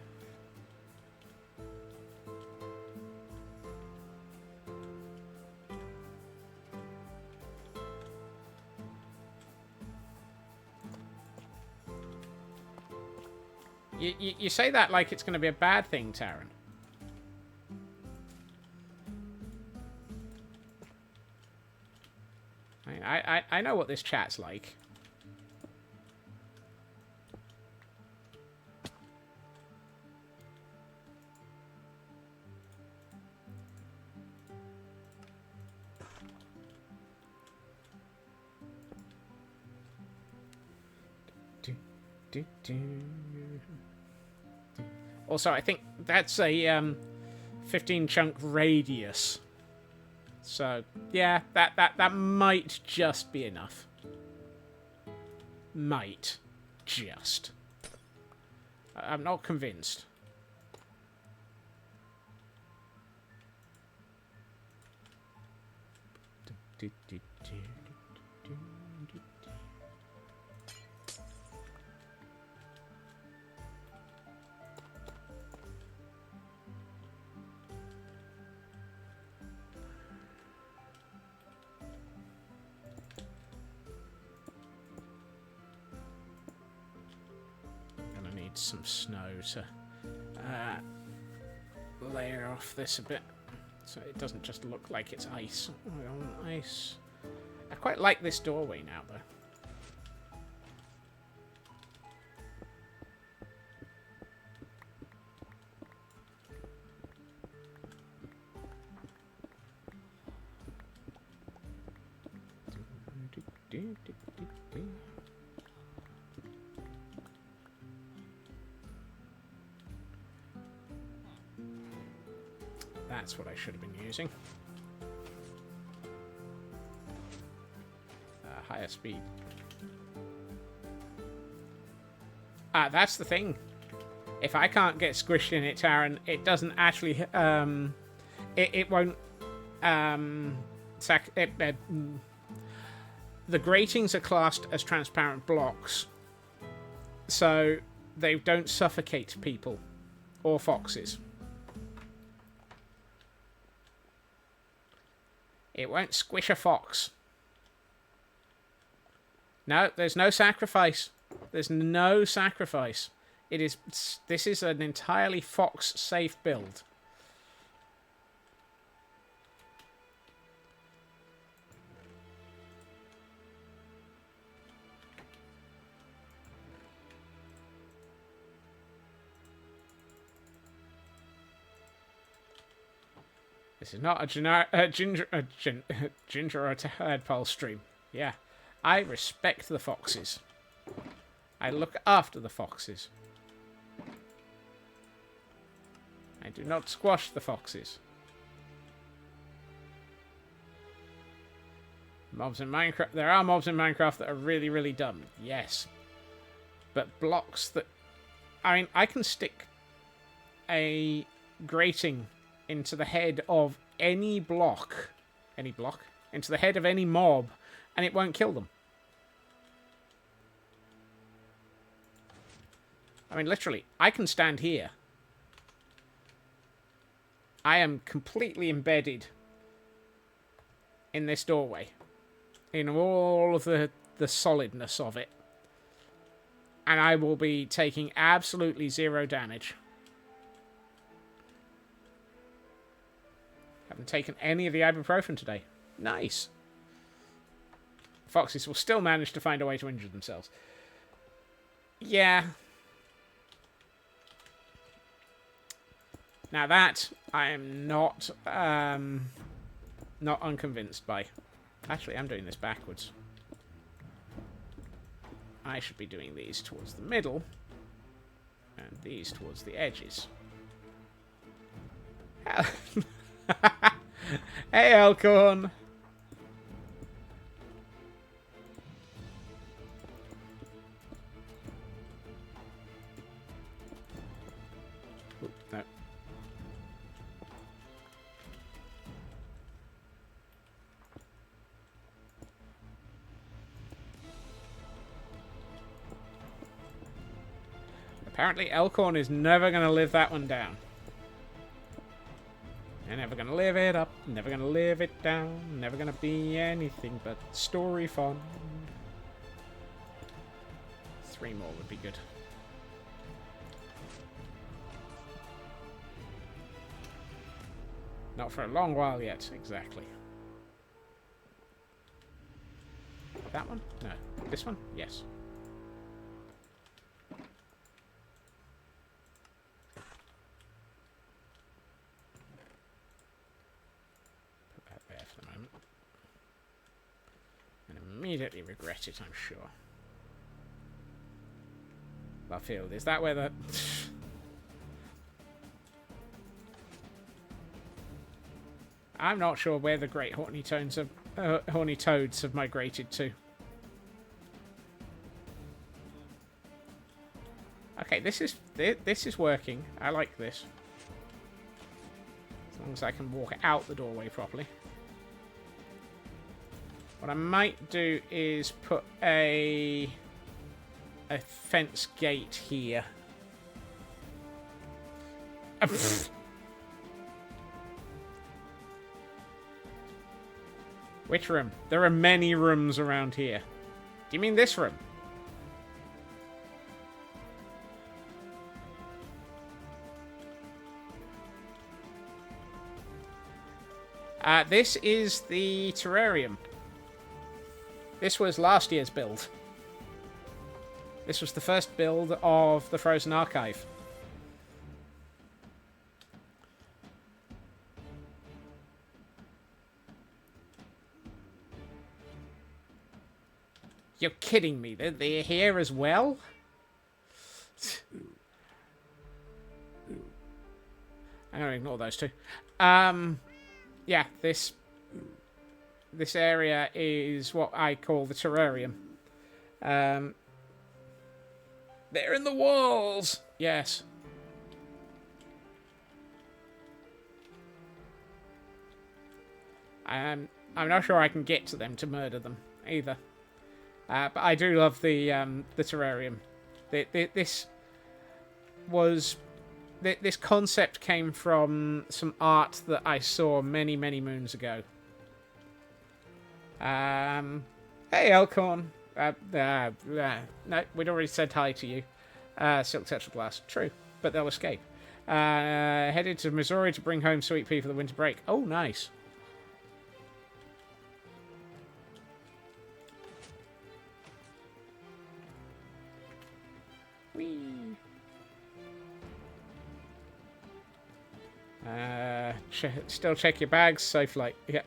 You say that like it's going to be a bad thing, Taryn. I know what this chat's like. Also, I think that's a 15 chunk radius. So, yeah, that might just be enough. Might. Just. I'm not convinced. Some snow to layer off this a bit so it doesn't just look like it's ice. Ice. I quite like this doorway now, though. That's what I should have been using. Higher speed. That's the thing. If I can't get squished in it, Taryn, it doesn't actually... it won't... the gratings are classed as transparent blocks. So they don't suffocate people or foxes. It won't squish a fox. No, there's no sacrifice. There's no sacrifice. This is an entirely fox-safe build. This is not a ginger or a tadpole stream. Yeah. I respect the foxes. I look after the foxes. I do not squash the foxes. Mobs in Minecraft. There are mobs in Minecraft that are really, really dumb. Yes. But blocks that... I mean, I can stick a grating into the head of any block. Any block? Into the head of any mob, and it won't kill them. I mean, literally, I can stand here. I am completely embedded in this doorway. In all of the solidness of it. And I will be taking absolutely zero damage. Haven't taken any of the ibuprofen today. Nice. Foxes will still manage to find a way to injure themselves. Yeah. Now that I am not unconvinced by. Actually, I'm doing this backwards. I should be doing these towards the middle and these towards the edges. Hey, Elkhorn. Oop, no. Apparently, Elkhorn is never going to live that one down. They're never going to live it up, never going to live it down, never going to be anything but story fun. 3 more would be good. Not for a long while yet, exactly. That one? No. This one? Yes. Put that there for the moment. And immediately regret it, I'm sure. Luffield, is that where the... I'm not sure where the great horny toads have migrated to. Okay, this is working. I like this. As long as I can walk out the doorway properly. What I might do is put a fence gate here. Which room? There are many rooms around here. Do you mean this room? This is the terrarium. This was last year's build. This was the first build of the Frozen Archive. You're kidding me. They're here as well? I'm going to ignore those two. Yeah, this area is what I call the terrarium. They're in the walls! Yes. I'm not sure I can get to them to murder them, either. But I do love the terrarium. This concept came from some art that I saw many, many moons ago. Hey, Elkhorn. No, we'd already said hi to you. Silk Tetra Glass. True, but they'll escape. Headed to Missouri to bring home sweet pea for the winter break. Oh, nice. Whee. Still check your bags. Safe flight. Yeah.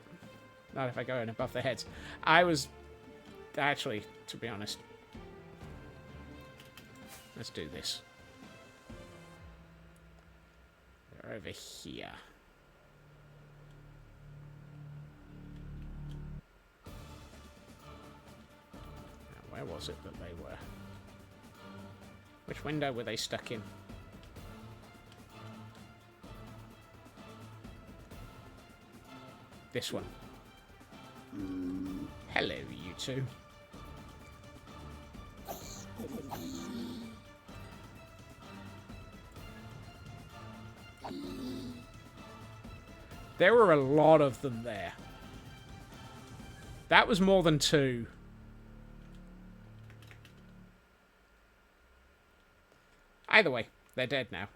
Not if I go in above their heads. I was... Actually, to be honest. Let's do this. They're over here. Now, where was it that they were? Which window were they stuck in? This one. Hello, you two. There were a lot of them there. That was more than two. Either way, they're dead now.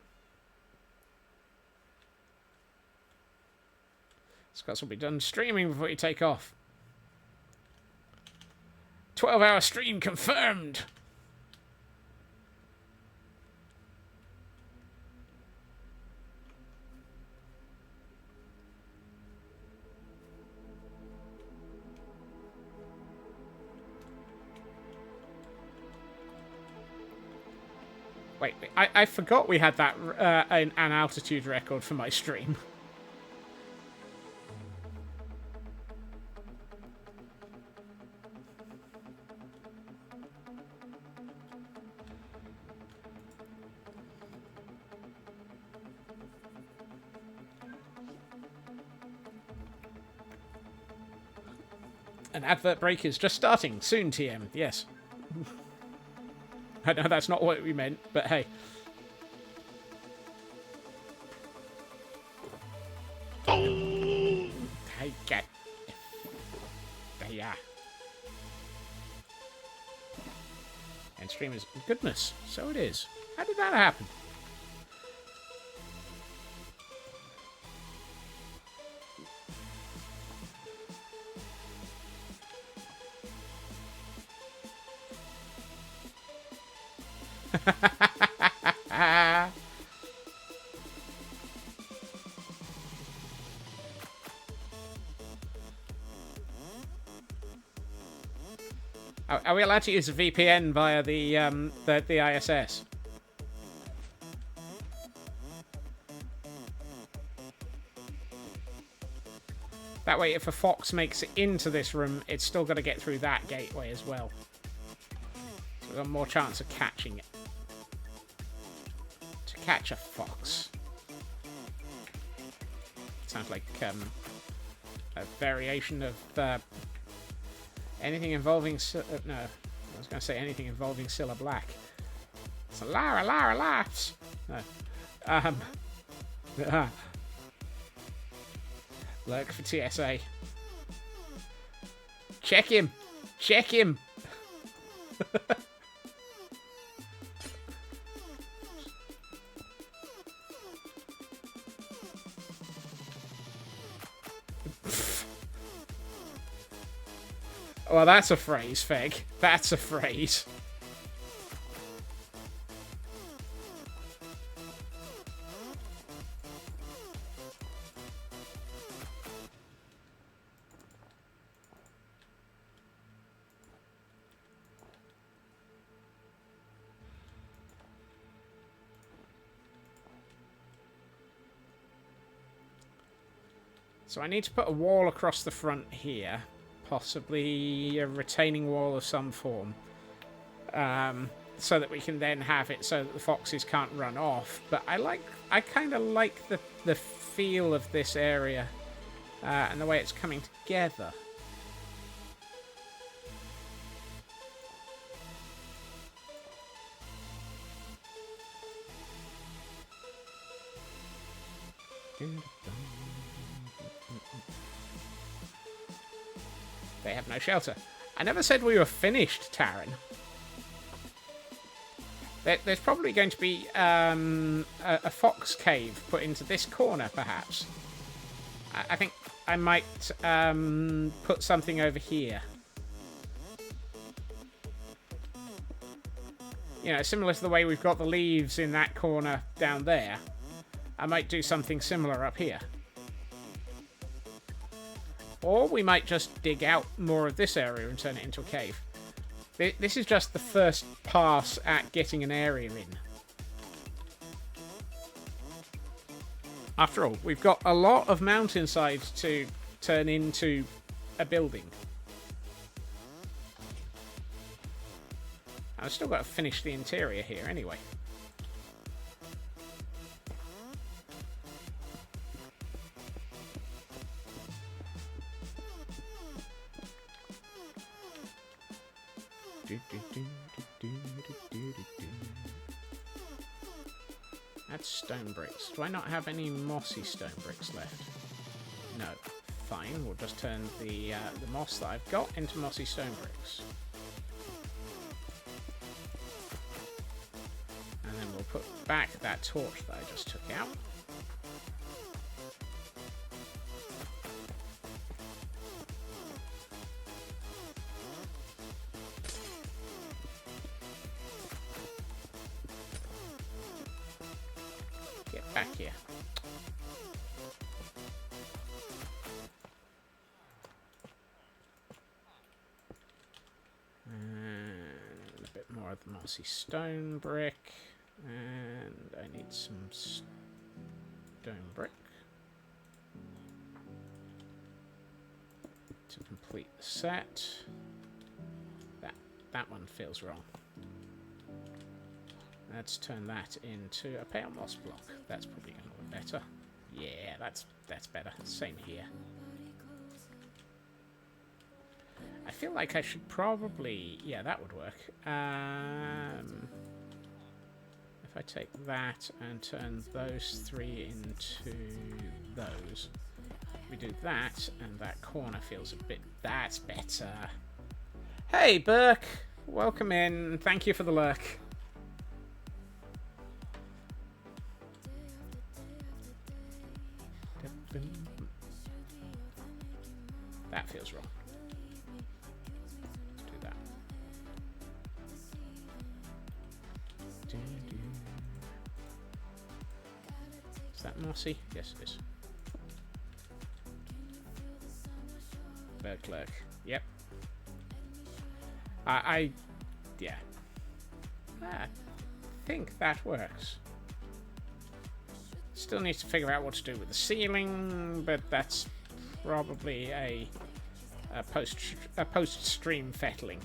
Scots will be done streaming before you take off. 12-hour stream confirmed! Wait, I forgot we had that an altitude record for my stream. An advert break is just starting. Soon, TM. Yes. I know that's not what we meant, but hey. Hey, get. There you are. And streamers. Goodness, so it is. How did that happen? Are we allowed to use a VPN via the ISS? That way, if a fox makes it into this room, it's still got to get through that gateway as well. So we've got more chance of catching it. To catch a fox. Sounds like a variation of anything involving... no, I was going to say anything involving Cilla Black. So Lara laughs. No. Lurk for TSA. Check him. Check him. Well, that's a phrase, Feg. That's a phrase. So I need to put a wall across the front here. Possibly a retaining wall of some form. So that we can then have it so that the foxes can't run off. But I kind of like the feel of this area. And the way it's coming together. They have no shelter. I never said we were finished, Taryn. There's probably going to be a fox cave put into this corner, perhaps. I think I might put something over here. You know, similar to the way we've got the leaves in that corner down there. I might do something similar up here. Or we might just dig out more of this area and turn it into a cave. This is just the first pass at getting an area in. After all, we've got a lot of mountainside to turn into a building. I've still got to finish the interior here anyway. That's stone bricks. Do I not have any mossy stone bricks left? No. Fine, we'll just turn the moss that I've got into mossy stone bricks. And then we'll put back that torch that I just took out. Back here. And a bit more of the mossy stone brick. And I need some stone brick to complete the set. That one feels wrong. Let's turn that into a pale moss block. That's probably going to look better. Yeah, that's better. Same here. I feel like I should probably... Yeah, that would work. If I take that and turn those three into those. We do that, and that corner feels a bit... That's better. Hey, Burke! Welcome in. Thank you for the lurk. That feels wrong. Let's do that. that mossy? Yes, it is. Bird clerk. Yep. Yeah. I think that works. Still need to figure out what to do with the ceiling, but that's probably a post-stream fettling.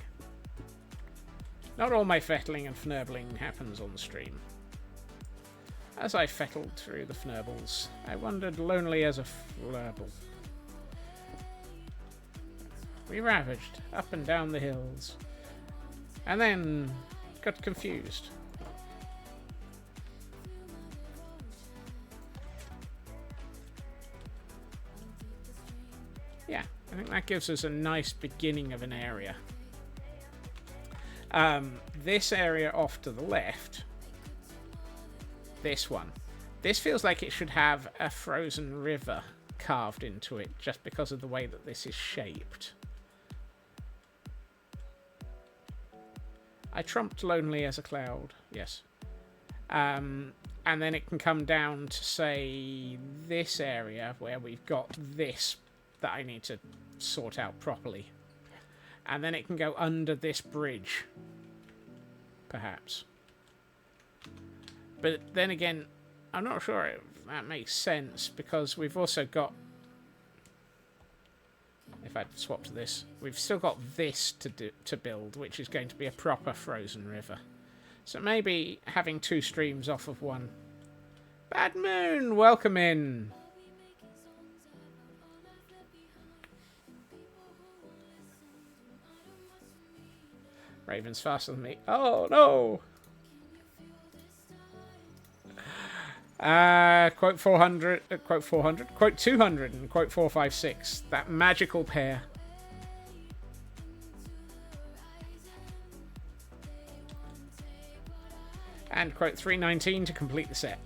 Not all my fettling and fnerbling happens on the stream. As I fettled through the fnerbles, I wandered lonely as a flurble. We ravaged up and down the hills, and then got confused. Yeah, I think that gives us a nice beginning of an area. This area off to the left, this one, this feels like it should have a frozen river carved into it just because of the way that this is shaped. I trumped lonely as a cloud, yes. And then it can come down to, say, this area where we've got this that I need to sort out properly. And then it can go under this bridge, perhaps. But then again, I'm not sure if that makes sense, because we've also got... If I swap to this, we've still got this to build, which is going to be a proper frozen river. So maybe having two streams off of one. Bad Moon, welcome in. Raven's faster than me. Oh no! Quote 400, quote 400, quote 200, and quote 456. That magical pair. And quote 319 to complete the set.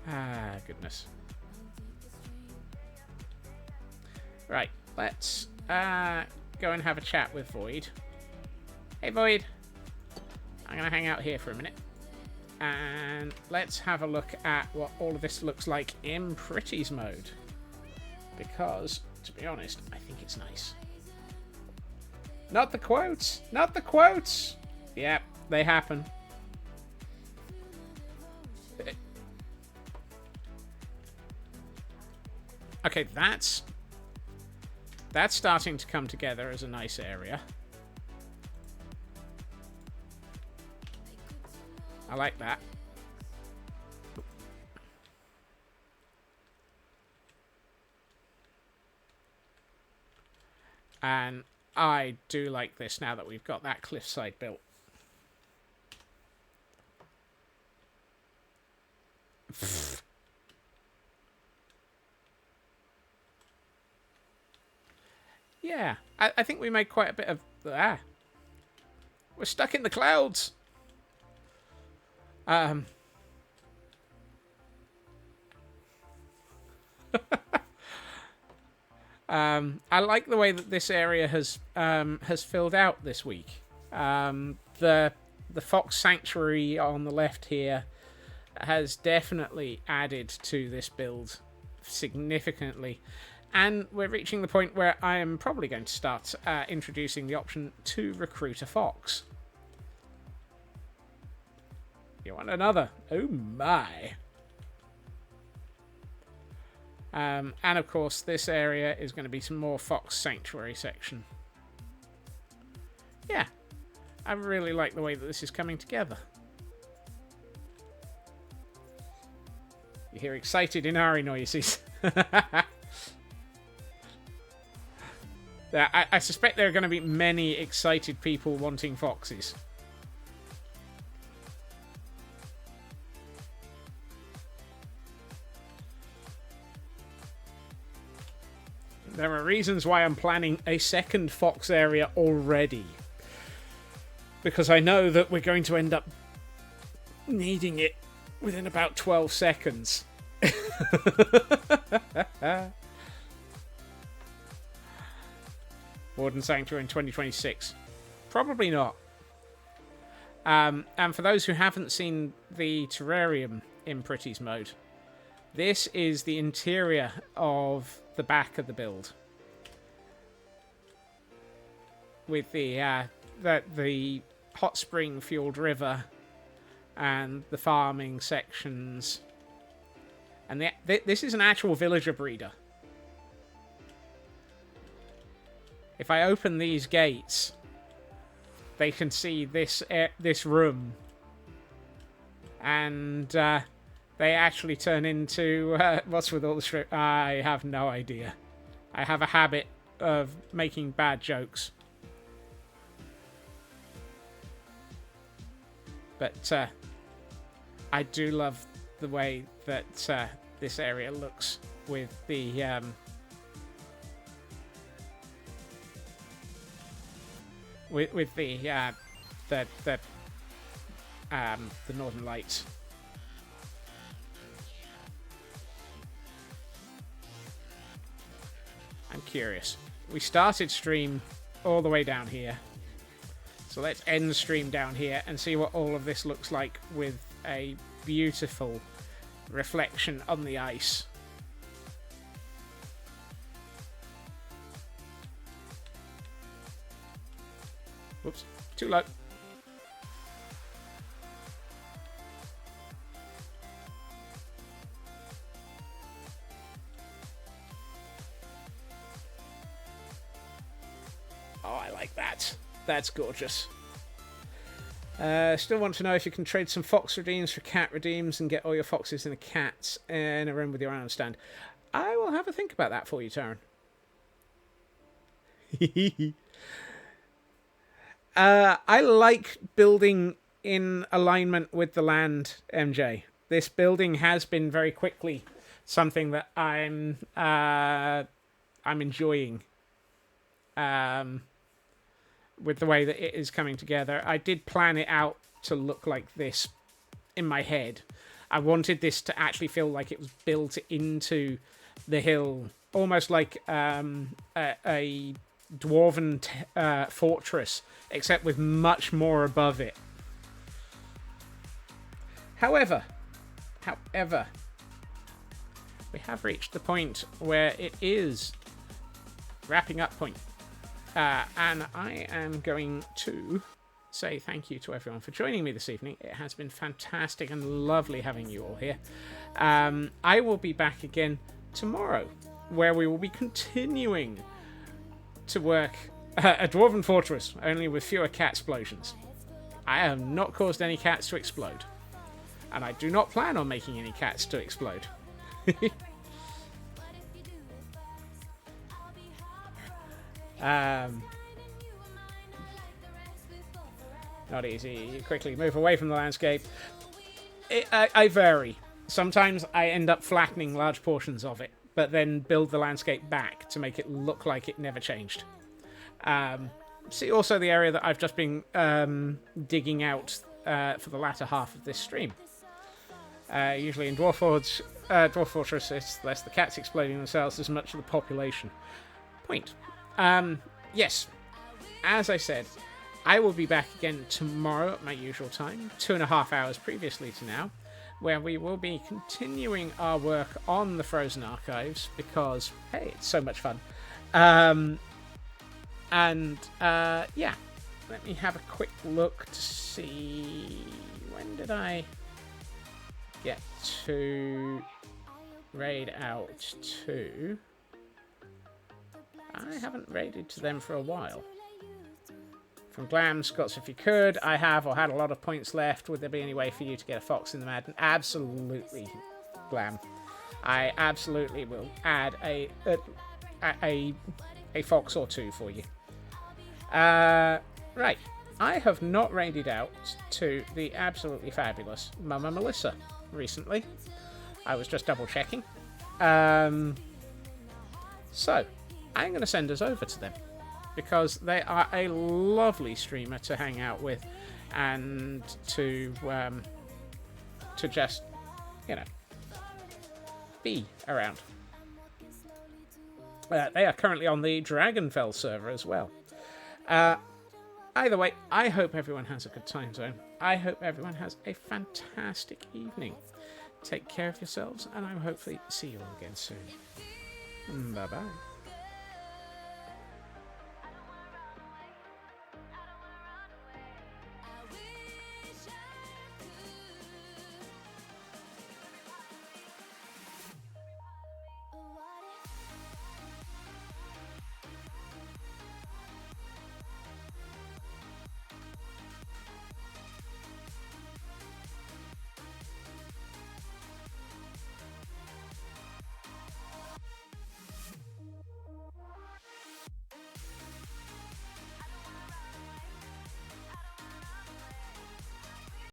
Ah, goodness. Right, let's go and have a chat with Void. Hey, Void. I'm going to hang out here for a minute. And let's have a look at what all of this looks like in Pretties mode. Because, to be honest, I think it's nice. Not the quotes! Not the quotes! Yep, they happen. Okay, that's starting to come together as a nice area. I like that. And I do like this now that we've got that cliffside built. Yeah, I think we made quite a bit of... We're stuck in the clouds! I like the way that this area has filled out this week. The Fox Sanctuary on the left here has definitely added to this build significantly. And we're reaching the point where I am probably going to start introducing the option to recruit a fox. You want another? Oh my. And of course, this area is going to be some more Fox Sanctuary section. Yeah, I really like the way that this is coming together. You hear excited Inari noises. I suspect there are going to be many excited people wanting foxes. There are reasons why I'm planning a second fox area already. Because I know that we're going to end up needing it within about 12 seconds. Warden Sanctuary in 2026. Probably not. And for those who haven't seen the terrarium in Pretty's mode, this is the interior of the back of the build, with the hot spring fueled river and the farming sections. And this is an actual villager breeder. If I open these gates, they can see this room, and they actually turn into what's with all the strip? I have no idea. I have a habit of making bad jokes. But I do love the way that this area looks with the Northern Lights. I'm curious. We started stream all the way down here. So let's end stream down here and see what all of this looks like with a beautiful reflection on the ice. Whoops, too low. Oh, I like that. That's gorgeous. Still want to know if you can trade some fox redeems for cat redeems and get all your foxes and the cats in a room with your own stand. I will have a think about that for you, Taryn. I like building in alignment with the land, MJ. This building has been very quickly something that I'm enjoying. With the way that it is coming together. I did plan it out to look like this in my head. I wanted this to actually feel like it was built into the hill, almost like a dwarven fortress, except with much more above it. However, we have reached the point where it is wrapping up point. And I am going to say thank you to everyone for joining me this evening. It has been fantastic and lovely having you all here. I will be back again tomorrow, where we will be continuing to work a dwarven fortress, only with fewer cat explosions. I have not caused any cats to explode, and I do not plan on making any cats to explode. Not easy. You quickly move away from the landscape. I vary. Sometimes I end up flattening large portions of it, but then build the landscape back to make it look like it never changed. See also the area that I've just been digging out for the latter half of this stream. Usually in Dwarf Fortress, it's less the cats exploding themselves as much of the population. Point. Yes, as I said, I will be back again tomorrow at my usual time, 2.5 hours previously to now, where we will be continuing our work on the Frozen Archives, because, hey, it's so much fun. Yeah, let me have a quick look to see, when did I get to raid out to? I haven't raided to them for a while. From Glam, Scots, if you could, I have or had a lot of points left. Would there be any way for you to get a fox in the Madden? Absolutely, Glam. I absolutely will add a fox or two for you. Right. I have not raided out to the absolutely fabulous Mama Melissa recently. I was just double checking. So, I'm going to send us over to them, because they are a lovely streamer to hang out with and to just, you know, be around. They are currently on the Dragonfell server as well. Either way, I hope everyone has a good time zone. I hope everyone has a fantastic evening. Take care of yourselves, and I'll hopefully see you all again soon. Bye-bye.